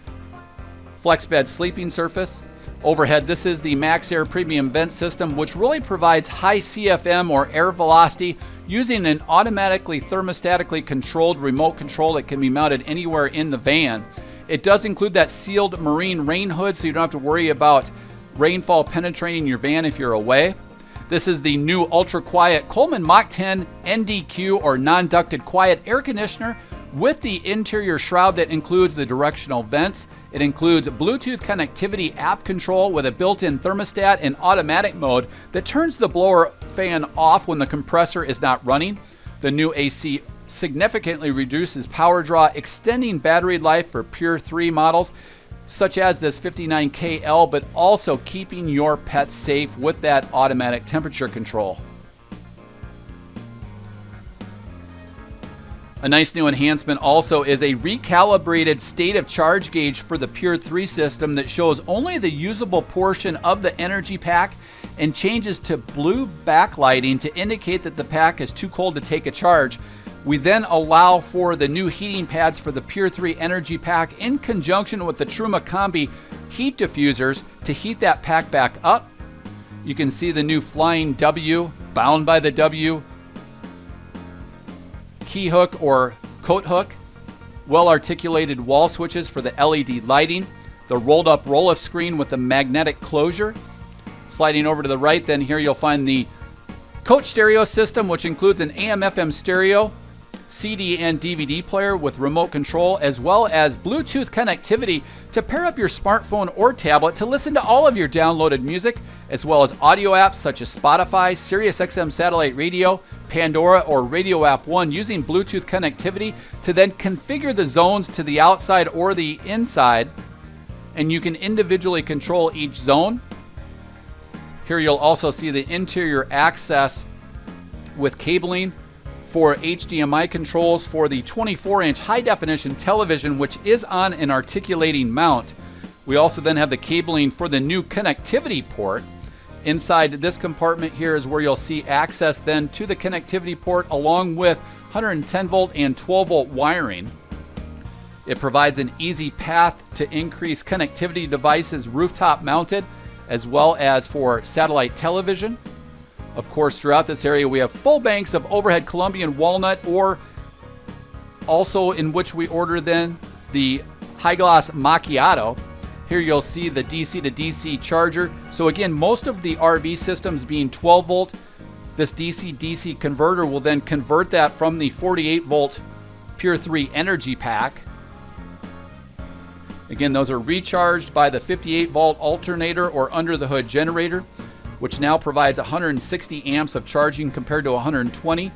flex bed sleeping surface. Overhead, this is the Max Air Premium Vent System, which really provides high CFM or air velocity using an automatically thermostatically controlled remote control that can be mounted anywhere in the van. It does include that sealed marine rain hood, so you don't have to worry about rainfall penetrating your van if you're away. This is the new ultra quiet Coleman Mach 10 NDQ or non-ducted quiet air conditioner with the interior shroud that includes the directional vents. It includes Bluetooth connectivity app control with a built-in thermostat and automatic mode that turns the blower fan off when the compressor is not running. The new AC significantly reduces power draw, extending battery life for Pure 3 models such as this 59KL, but also keeping your pets safe with that automatic temperature control. A nice new enhancement also is a recalibrated state of charge gauge for the Pure 3 system that shows only the usable portion of the energy pack and changes to blue backlighting to indicate that the pack is too cold to take a charge. We then allow for the new heating pads for the Pure 3 energy pack in conjunction with the Truma Combi heat diffusers to heat that pack back up. You can see the new Flying W, bound by the W, key hook or coat hook, well-articulated wall switches for the LED lighting, the rolled-up roll-off screen with the magnetic closure. Sliding over to the right, then here you'll find the coach stereo system, which includes an AM/FM stereo, CD and DVD player with remote control, as well as Bluetooth connectivity to pair up your smartphone or tablet to listen to all of your downloaded music, as well as audio apps such as Spotify, SiriusXM satellite radio, Pandora, or Radio App One, using Bluetooth connectivity to then configure the zones to the outside or the inside, and you can individually control each zone. Here you'll also see the interior access with cabling for HDMI controls for the 24-inch high-definition television, which is on an articulating mount. We also then have the cabling for the new connectivity port. Inside this compartment here is where you'll see access then to the connectivity port along with 110 volt and 12 volt wiring. It provides an easy path to increase connectivity devices rooftop mounted, as well as for satellite television. Of course, throughout this area, we have full banks of overhead Colombian walnut, or also in which we order then the high gloss macchiato. Here you'll see the DC to DC charger. So again, most of the RV systems being 12 volt, this DC-DC converter will then convert that from the 48 volt Pure 3 energy pack. Again, those are recharged by the 58 volt alternator or under the hood generator, which now provides 160 amps of charging compared to 120.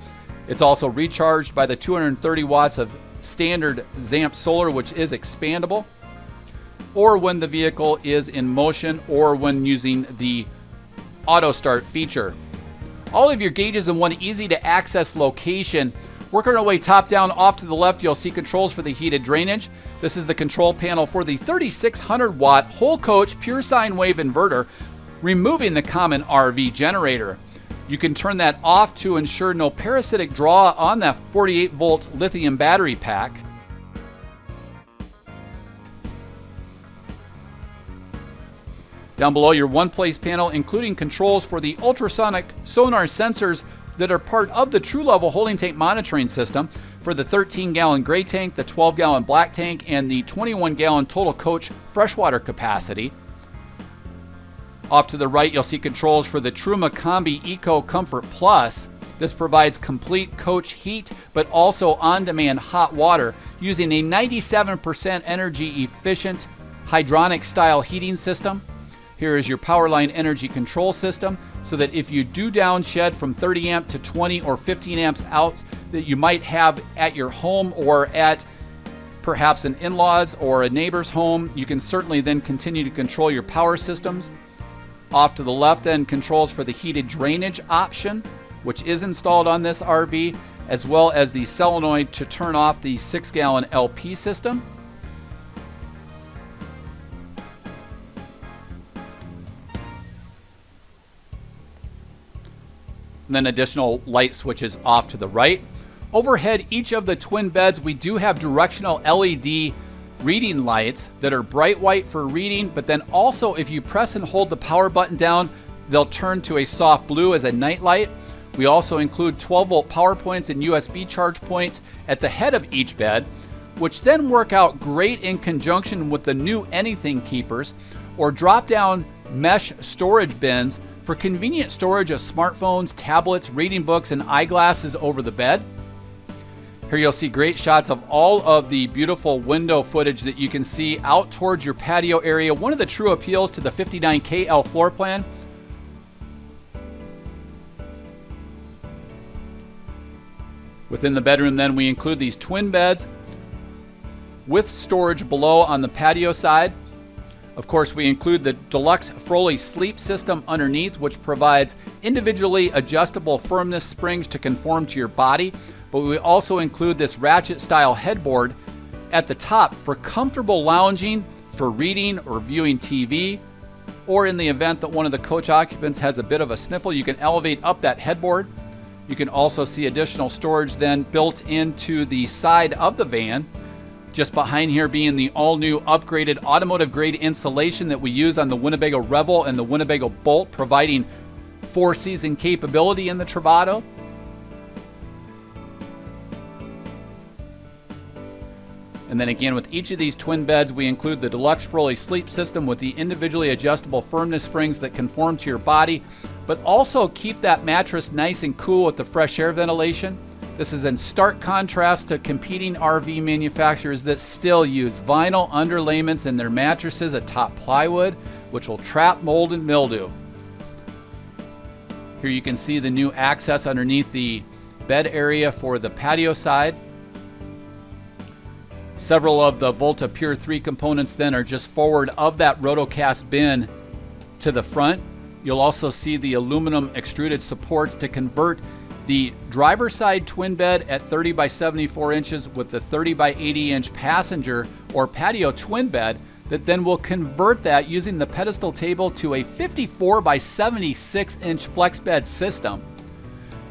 It's also recharged by the 230 watts of standard ZAMP solar, which is expandable, or when the vehicle is in motion or when using the auto start feature. All of your gauges in one easy to access location. Working our way top down off to the left, you'll see controls for the heated drainage. This is the control panel for the 3600 watt whole coach pure sine wave inverter, removing the common RV generator. You can turn that off to ensure no parasitic draw on that 48 volt lithium battery pack. Down below, your one-place panel, including controls for the ultrasonic sonar sensors that are part of the true level holding tank monitoring system for the 13-gallon gray tank, the 12-gallon black tank, and the 21-gallon total coach freshwater capacity. Off to the right, you'll see controls for the Truma Combi Eco Comfort Plus. This provides complete coach heat, but also on-demand hot water using a 97% energy efficient hydronic style heating system. Here is your Powerline energy control system, so that if you do downshed from 30 amp to 20 or 15 amps out that you might have at your home or at perhaps an in-laws or a neighbor's home, you can certainly then continue to control your power systems. Off to the left then, controls for the heated drainage option, which is installed on this RV, as well as the solenoid to turn off the 6-gallon LP system. And then additional light switches off to the right. Overhead each of the twin beds, we do have directional LED reading lights that are bright white for reading, but then also if you press and hold the power button down, they'll turn to a soft blue as a night light. We also include 12-volt power points and USB charge points at the head of each bed, which then work out great in conjunction with the new anything keepers or drop-down mesh storage bins for convenient storage of smartphones, tablets, reading books, and eyeglasses over the bed. Here you'll see great shots of all of the beautiful window footage that you can see out towards your patio area. One of the true appeals to the 59KL floor plan. Within the bedroom then, we include these twin beds with storage below on the patio side. Of course, we include the deluxe Froley sleep system underneath, which provides individually adjustable firmness springs to conform to your body. But we also include this ratchet style headboard at the top for comfortable lounging, for reading or viewing TV, or in the event that one of the coach occupants has a bit of a sniffle, you can elevate up that headboard. You can also see additional storage then built into the side of the van. Just behind here being the all-new upgraded automotive grade insulation that we use on the Winnebago Revel and the Winnebago Bolt, providing 4-season capability in the Travato. And then again, with each of these twin beds, we include the deluxe Froley sleep system with the individually adjustable firmness springs that conform to your body, but also keep that mattress nice and cool with the fresh air ventilation. This is in stark contrast to competing RV manufacturers that still use vinyl underlayments in their mattresses atop plywood, which will trap mold and mildew. Here you can see the new access underneath the bed area for the patio side. Several of the Volta Pure 3 components then are just forward of that rotocast bin to the front. You'll also see the aluminum extruded supports to convert the driver's side twin bed at 30 by 74 inches with the 30 by 80 inch passenger or patio twin bed that then will convert that using the pedestal table to a 54 by 76 inch flex bed system.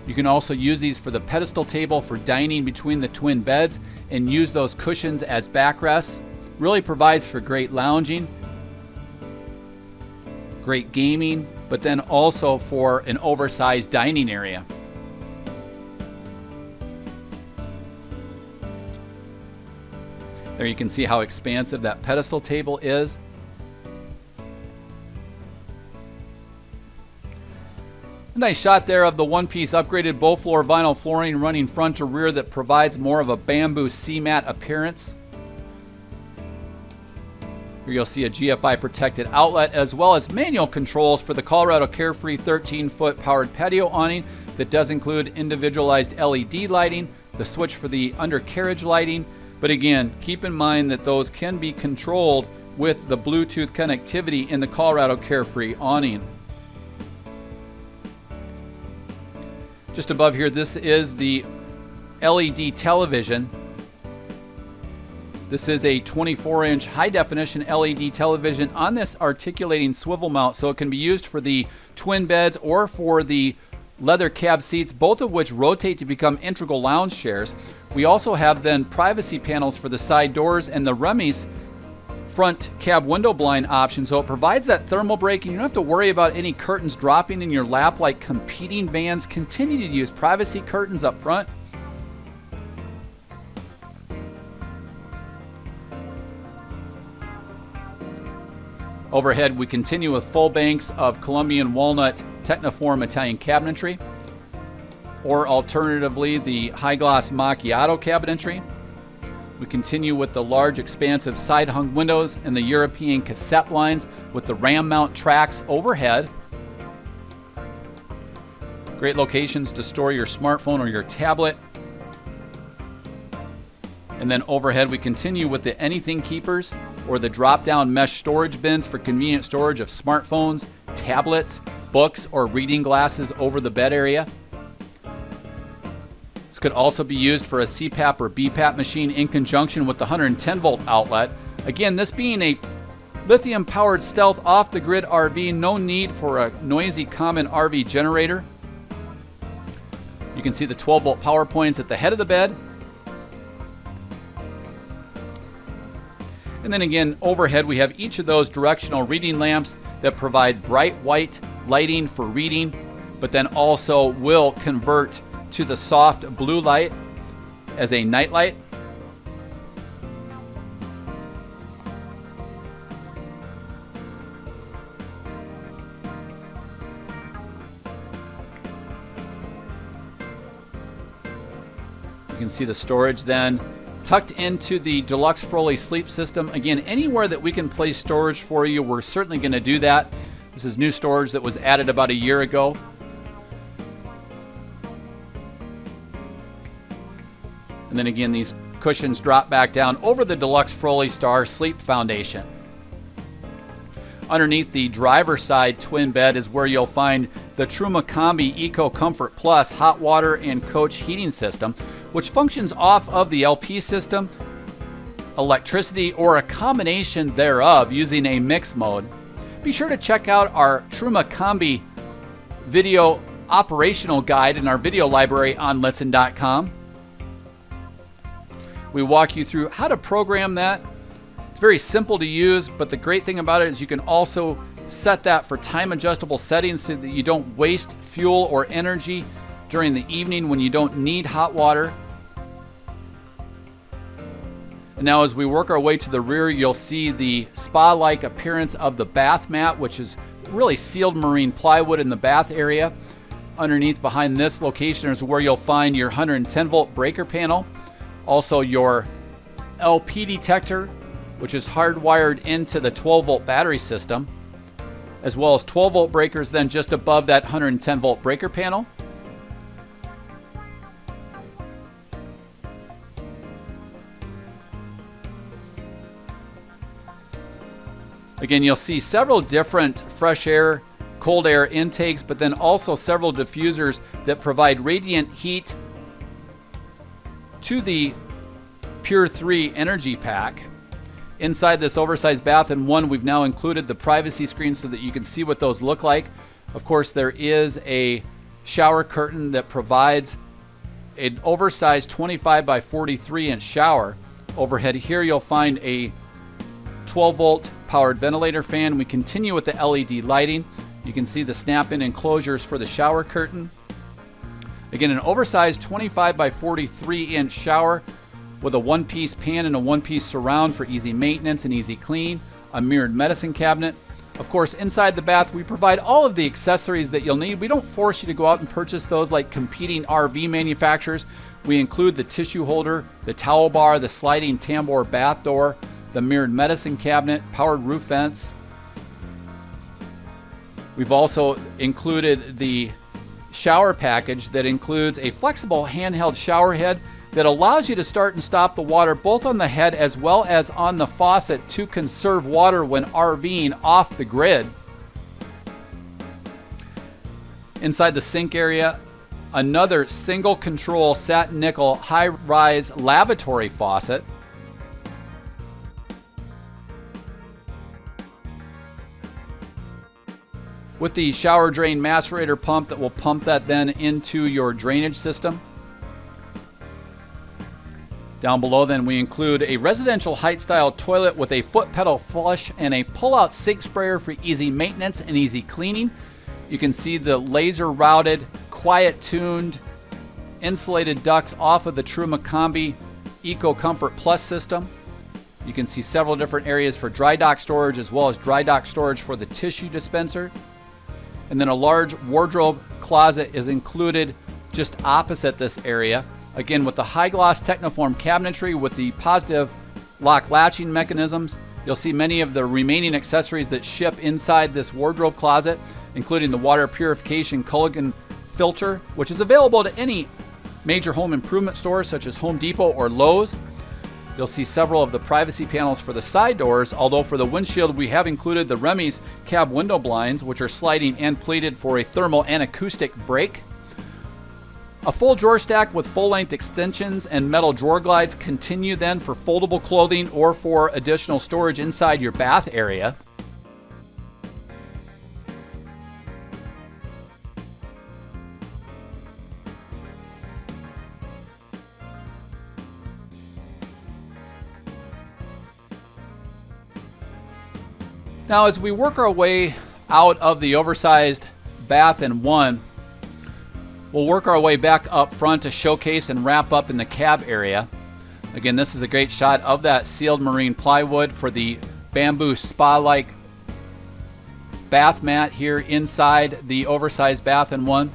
You can also use these for the pedestal table for dining between the twin beds and use those cushions as backrests. Really provides for great lounging, great gaming, but then also for an oversized dining area. There you can see how expansive that pedestal table is. A nice shot there of the one-piece upgraded Beaufloor vinyl flooring running front to rear that provides more of a bamboo C-mat appearance. Here you'll see a GFI protected outlet as well as manual controls for the Colorado Carefree 13-foot powered patio awning that does include individualized LED lighting, the switch for the undercarriage lighting. But again, keep in mind that those can be controlled with the Bluetooth connectivity in the Colorado Carefree awning. Just above here, this is the LED television. This is a 24-inch high-definition LED television on this articulating swivel mount, so it can be used for the twin beds or for the leather cab seats, both of which rotate to become integral lounge chairs. We also have then privacy panels for the side doors and the remies front cab window blind option, so it provides that thermal break and you don't have to worry about any curtains dropping in your lap like competing vans continue to use privacy curtains up front. Overhead, we continue with full banks of Colombian walnut Techniform Italian cabinetry, or alternatively the high gloss macchiato cabinetry. We continue with the large expansive side hung windows and the European cassette lines with the ram mount tracks overhead. Great locations to store your smartphone or your tablet. And then overhead we continue with the anything keepers or the drop down mesh storage bins for convenient storage of smartphones, tablets, books, or reading glasses over the bed area. This could also be used for a CPAP or BPAP machine in conjunction with the 110 volt outlet. Again, this being a lithium powered stealth off the grid RV, no need for a noisy common RV generator. You can see the 12 volt power points at the head of the bed. And then again, overhead we have each of those directional reading lamps that provide bright white lighting for reading, but then also will convert to the soft blue light as a night light. You can see the storage then tucked into the Deluxe Froley sleep system. Again, anywhere that we can place storage for you, we're certainly going to do that. This is new storage that was added about a year ago. And then again, these cushions drop back down over the Deluxe Froley Star Sleep Foundation. Underneath the driver's side twin bed is where you'll find the Truma Combi Eco Comfort Plus hot water and coach heating system, which functions off of the LP system, electricity, or a combination thereof using a mix mode. Be sure to check out our Truma Combi video operational guide in our video library on Litson.com. We walk you through how to program that. It's very simple to use, but the great thing about it is you can also set that for time adjustable settings so that you don't waste fuel or energy during the evening when you don't need hot water. And now as we work our way to the rear, you'll see the spa-like appearance of the bath mat, which is really sealed marine plywood in the bath area. Underneath behind this location is where you'll find your 110 volt breaker panel. Also your LP detector, which is hardwired into the 12 volt battery system, as well as 12 volt breakers then just above that 110 volt breaker panel. Again, you'll see several different fresh air, cold air intakes, but then also several diffusers that provide radiant heat to the Pure 3 energy pack. Inside this oversized bath and one, we've now included the privacy screen so that you can see what those look like. Of course, there is a shower curtain that provides an oversized 25 by 43 inch shower. Overhead here, you'll find a 12 volt powered ventilator fan. We continue with the LED lighting. You can see the snap-in enclosures for the shower curtain. Again, an oversized 25 by 43 inch shower with a one-piece pan and a one-piece surround for easy maintenance and easy clean, a mirrored medicine cabinet. Of course, inside the bath, we provide all of the accessories that you'll need. We don't force you to go out and purchase those like competing RV manufacturers. We include the tissue holder, the towel bar, the sliding tambour bath door, the mirrored medicine cabinet, powered roof vents. We've also included the shower package that includes a flexible handheld shower head that allows you to start and stop the water both on the head as well as on the faucet to conserve water when RVing off the grid. Inside the sink area, another single control satin nickel high-rise lavatory faucet. With the shower drain macerator pump that will pump that then into your drainage system. Down below then we include a residential height style toilet with a foot pedal flush and a pull-out sink sprayer for easy maintenance and easy cleaning. You can see the laser routed, quiet tuned, insulated ducts off of the Truma Combi Eco Comfort Plus system. You can see several different areas for dry dock storage as well as dry dock storage for the tissue dispenser. And then a large wardrobe closet is included just opposite this area. Again, with the high gloss Technoform cabinetry with the positive lock latching mechanisms. You'll see many of the remaining accessories that ship inside this wardrobe closet, including the water purification Culligan filter, which is available to any major home improvement stores such as Home Depot or Lowe's. You'll see several of the privacy panels for the side doors, although for the windshield we have included the Remy's cab window blinds, which are sliding and pleated for a thermal and acoustic brake. A full drawer stack with full-length extensions and metal drawer glides continue then for foldable clothing or for additional storage inside your bath area. Now, as we work our way out of the oversized bath and one, we'll work our way back up front to showcase and wrap up in the cab area. Again, this is a great shot of that sealed marine plywood for the bamboo spa-like bath mat here inside the oversized bath and one.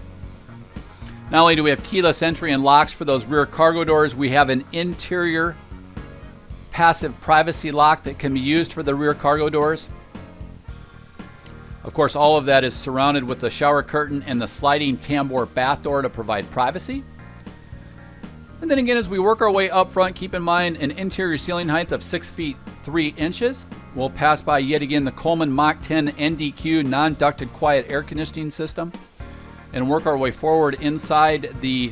Not only do we have keyless entry and locks for those rear cargo doors, we have an interior passive privacy lock that can be used for the rear cargo doors. Of course, all of that is surrounded with the shower curtain and the sliding tambour bath door to provide privacy. And then again, as we work our way up front, keep in mind an interior ceiling height of 6 feet 3 inches. We'll pass by yet again the Coleman Mach 10 NDQ non-ducted quiet air conditioning system and work our way forward inside the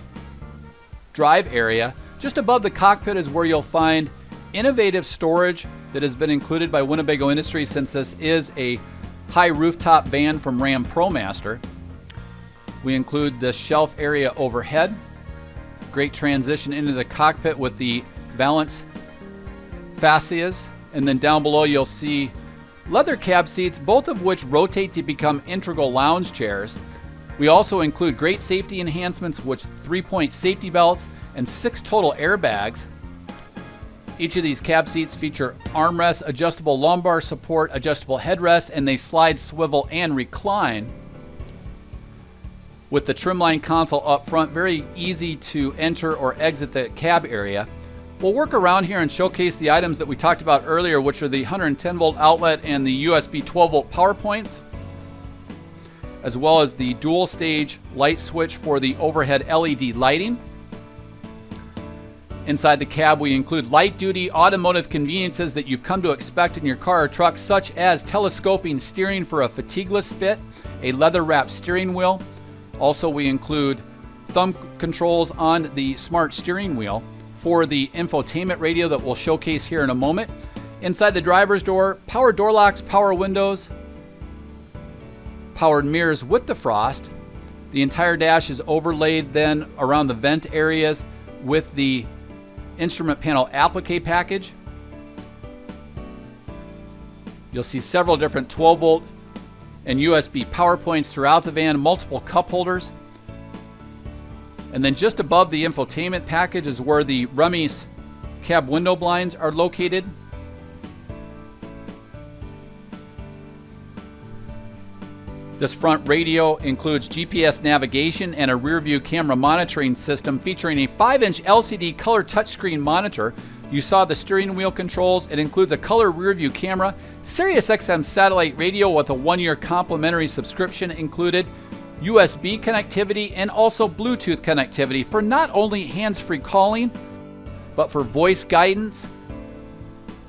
drive area. Just above the cockpit is where you'll find innovative storage that has been included by Winnebago Industries, since this is a high rooftop van from Ram ProMaster. We include this shelf area overhead. Great transition into the cockpit with the valance fascias. And then down below you'll see leather cab seats, both of which rotate to become integral lounge chairs. We also include great safety enhancements with 3-point safety belts and 6 total airbags. Each of these cab seats feature armrests, adjustable lumbar support, adjustable headrests, and they slide, swivel, and recline. With the trimline console up front, very easy to enter or exit the cab area. We'll work around here and showcase the items that we talked about earlier, which are the 110 volt outlet and the USB 12 volt power points, as well as the dual stage light switch for the overhead LED lighting. Inside the cab, we include light-duty automotive conveniences that you've come to expect in your car or truck, such as telescoping steering for a fatigueless fit, a leather-wrapped steering wheel. Also, we include thumb controls on the smart steering wheel for the infotainment radio that we'll showcase here in a moment. Inside the driver's door, power door locks, power windows, powered mirrors with defrost. The entire dash is overlaid then around the vent areas with the instrument panel applique package. You'll see several different 12 volt and USB power points throughout the van, multiple cup holders. And then just above the infotainment package is where the Remy's cab window blinds are located. This front radio includes GPS navigation and a rear view camera monitoring system featuring a 5-inch LCD color touchscreen monitor. You saw the steering wheel controls. It includes a color rear view camera, Sirius XM satellite radio with a 1-year complimentary subscription included, USB connectivity, and also Bluetooth connectivity for not only hands-free calling, but for voice guidance,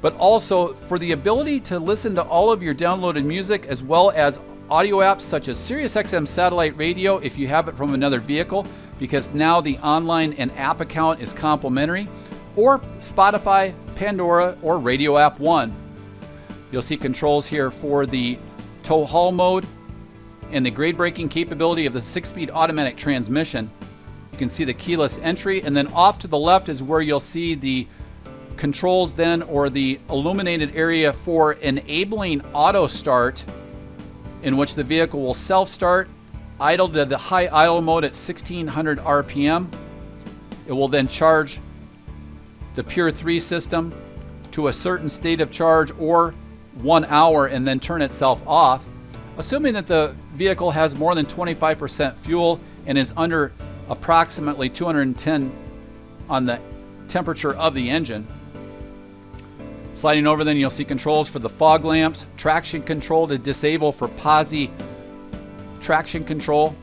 but also for the ability to listen to all of your downloaded music, as well as audio apps such as Sirius XM satellite radio if you have it from another vehicle, because now the online and app account is complimentary, or Spotify, Pandora, or Radio App One. You'll see controls here for the tow haul mode and the grade braking capability of the 6-speed automatic transmission. You can see the keyless entry, and then off to the left is where you'll see the controls then, or the illuminated area for enabling auto start, in which the vehicle will self-start, idle to the high idle mode at 1600 RPM. It will then charge the Pure 3 system to a certain state of charge, or 1 hour, and then turn itself off, assuming that the vehicle has more than 25% fuel and is under approximately 210 on the temperature of the engine. Sliding over, then you'll see controls for the fog lamps, traction control to disable for posi traction control,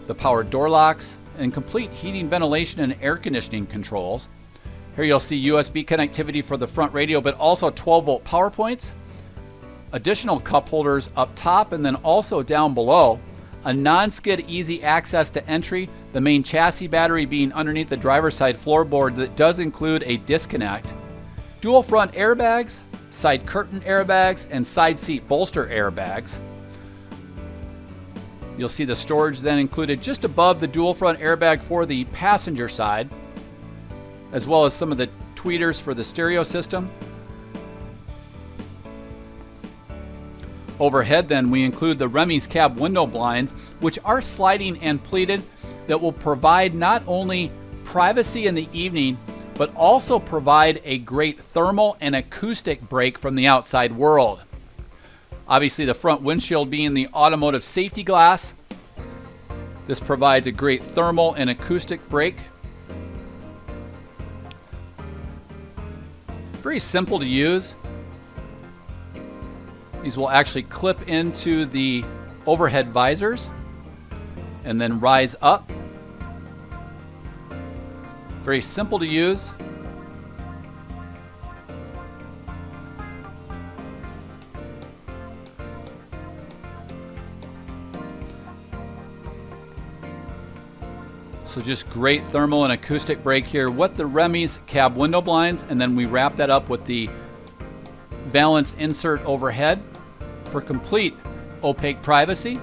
the power door locks, and complete heating, ventilation, and air conditioning controls. Here you'll see USB connectivity for the front radio, but also 12-volt power points, additional cup holders up top, and then also down below, a non-skid easy access to entry, the main chassis battery being underneath the driver's side floorboard that does include a disconnect, dual front airbags, side curtain airbags, and side seat bolster airbags. You'll see the storage then included just above the dual front airbag for the passenger side, as well as some of the tweeters for the stereo system. Overhead then we include the Remy's cab window blinds, which are sliding and pleated, that will provide not only privacy in the evening, but also provide a great thermal and acoustic break from the outside world. Obviously the front windshield being the automotive safety glass, this provides a great thermal and acoustic break. Very simple to use. These will actually clip into the overhead visors and then rise up. Very simple to use. So just great thermal and acoustic break here with the Remy's cab window blinds, and then we wrap that up with the valance insert overhead for complete opaque privacy.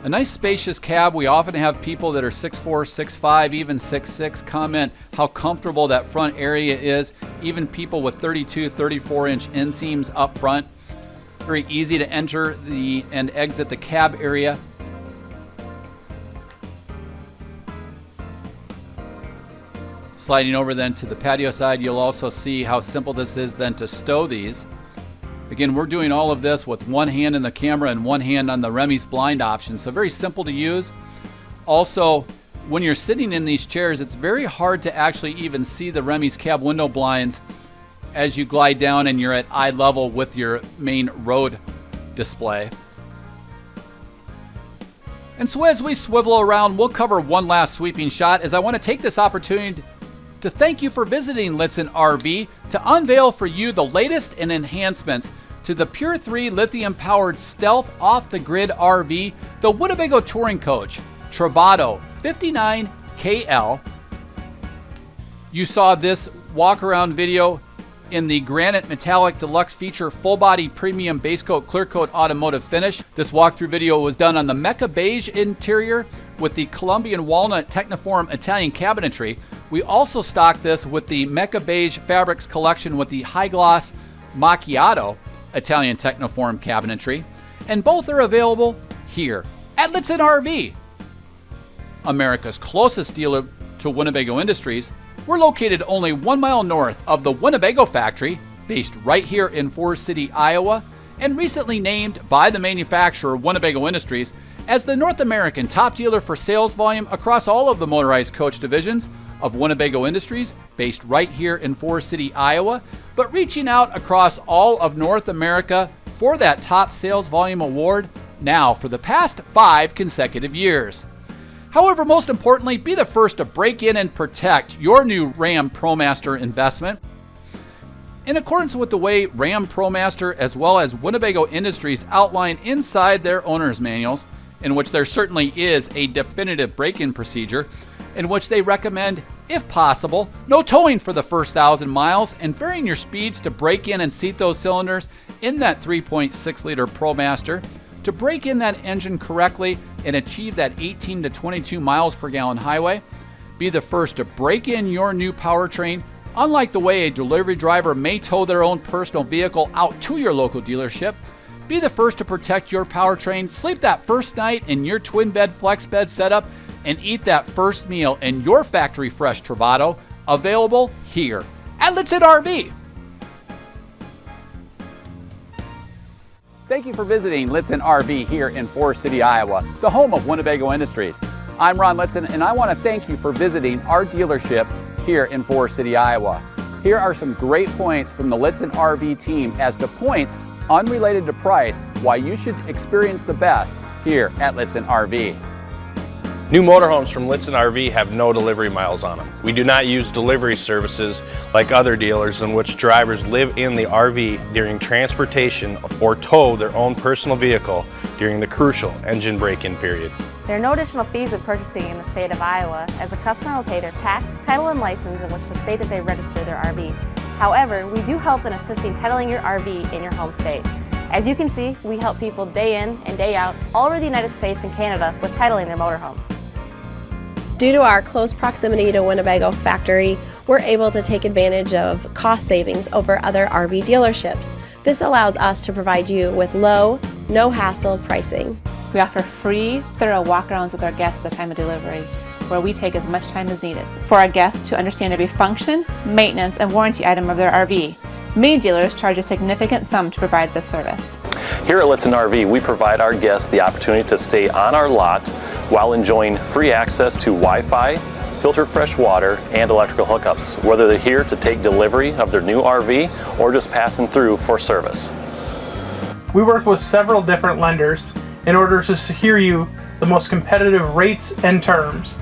A nice spacious cab. We often have people that are 6'4", 6'5", even 6'6", comment how comfortable that front area is. Even people with 32, 34-inch inseams up front. Very easy to enter and exit the cab area. Sliding over then to the patio side, you'll also see how simple this is then to stow these. Again, we're doing all of this with one hand in the camera and one hand on the Remy's blind option, so very simple to use. Also, when you're sitting in these chairs, it's very hard to actually even see the Remy's cab window blinds as you glide down and you're at eye level with your main road display. And so as we swivel around, we'll cover one last sweeping shot, as I want to take this opportunity to thank you for visiting Lichtsinn RV to unveil for you the latest in enhancements to the Pure 3 lithium-powered stealth off-the-grid RV, the Winnebago Touring Coach Travato 59KL. You saw this walk-around video in the Granite Metallic Deluxe Feature full-body premium base coat clear coat automotive finish. This walkthrough video was done on the Mecha Beige interior with the Colombian Walnut Techniform Italian cabinetry. We also stocked this with the Mecha Beige Fabrics collection with the High Gloss Macchiato Italian Techniform cabinetry. And both are available here at Lichtsinn RV, America's closest dealer to Winnebago Industries. We're located only 1 mile north of the Winnebago factory, based right here in Forest City, Iowa, and recently named by the manufacturer, Winnebago Industries, as the North American top dealer for sales volume across all of the motorized coach divisions of Winnebago Industries, based right here in Forest City, Iowa, but reaching out across all of North America for that top sales volume award now for the past 5 consecutive years. However, most importantly, be the first to break in and protect your new Ram ProMaster investment. In accordance with the way Ram ProMaster as well as Winnebago Industries outline inside their owner's manuals, in which there certainly is a definitive break-in procedure, in which they recommend, if possible, no towing for the first 1,000 miles and varying your speeds to break in and seat those cylinders in that 3.6 liter ProMaster To break in that engine correctly and achieve that 18 to 22 miles per gallon highway, be the first to break in your new powertrain. Unlike the way a delivery driver may tow their own personal vehicle out to your local dealership, be the first to protect your powertrain, sleep that first night in your twin bed flex bed setup, and eat that first meal in your factory fresh Travato, available here at Litson RV. Thank you for visiting Litson RV here in Forest City, Iowa, the home of Winnebago Industries. I'm Ron Litson, and I want to thank you for visiting our dealership here in Forest City, Iowa. Here are some great points from the Litson RV team as to points unrelated to price why you should experience the best here at Litson RV. New motorhomes from Litson RV have no delivery miles on them. We do not use delivery services like other dealers in which drivers live in the RV during transportation or tow their own personal vehicle during the crucial engine break-in period. There are no additional fees with purchasing in the state of Iowa, as a customer will pay their tax, title, and license in which the state that they register their RV. However, we do help in assisting titling your RV in your home state. As you can see, we help people day in and day out all over the United States and Canada with titling their motorhome. Due to our close proximity to Winnebago factory, we're able to take advantage of cost savings over other RV dealerships. This allows us to provide you with low, no-hassle pricing. We offer free, thorough walkarounds with our guests at the time of delivery, where we take as much time as needed for our guests to understand every function, maintenance, and warranty item of their RV. Many dealers charge a significant sum to provide this service. Here at Litson RV, we provide our guests the opportunity to stay on our lot while enjoying free access to Wi-Fi, filtered fresh water, and electrical hookups, whether they're here to take delivery of their new RV or just passing through for service. We work with several different lenders in order to secure you the most competitive rates and terms.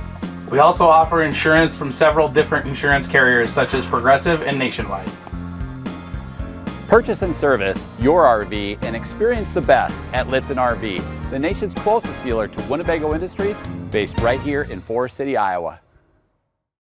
We also offer insurance from several different insurance carriers such as Progressive and Nationwide. Purchase and service your RV and experience the best at Litson RV, the nation's closest dealer to Winnebago Industries, based right here in Forest City, Iowa.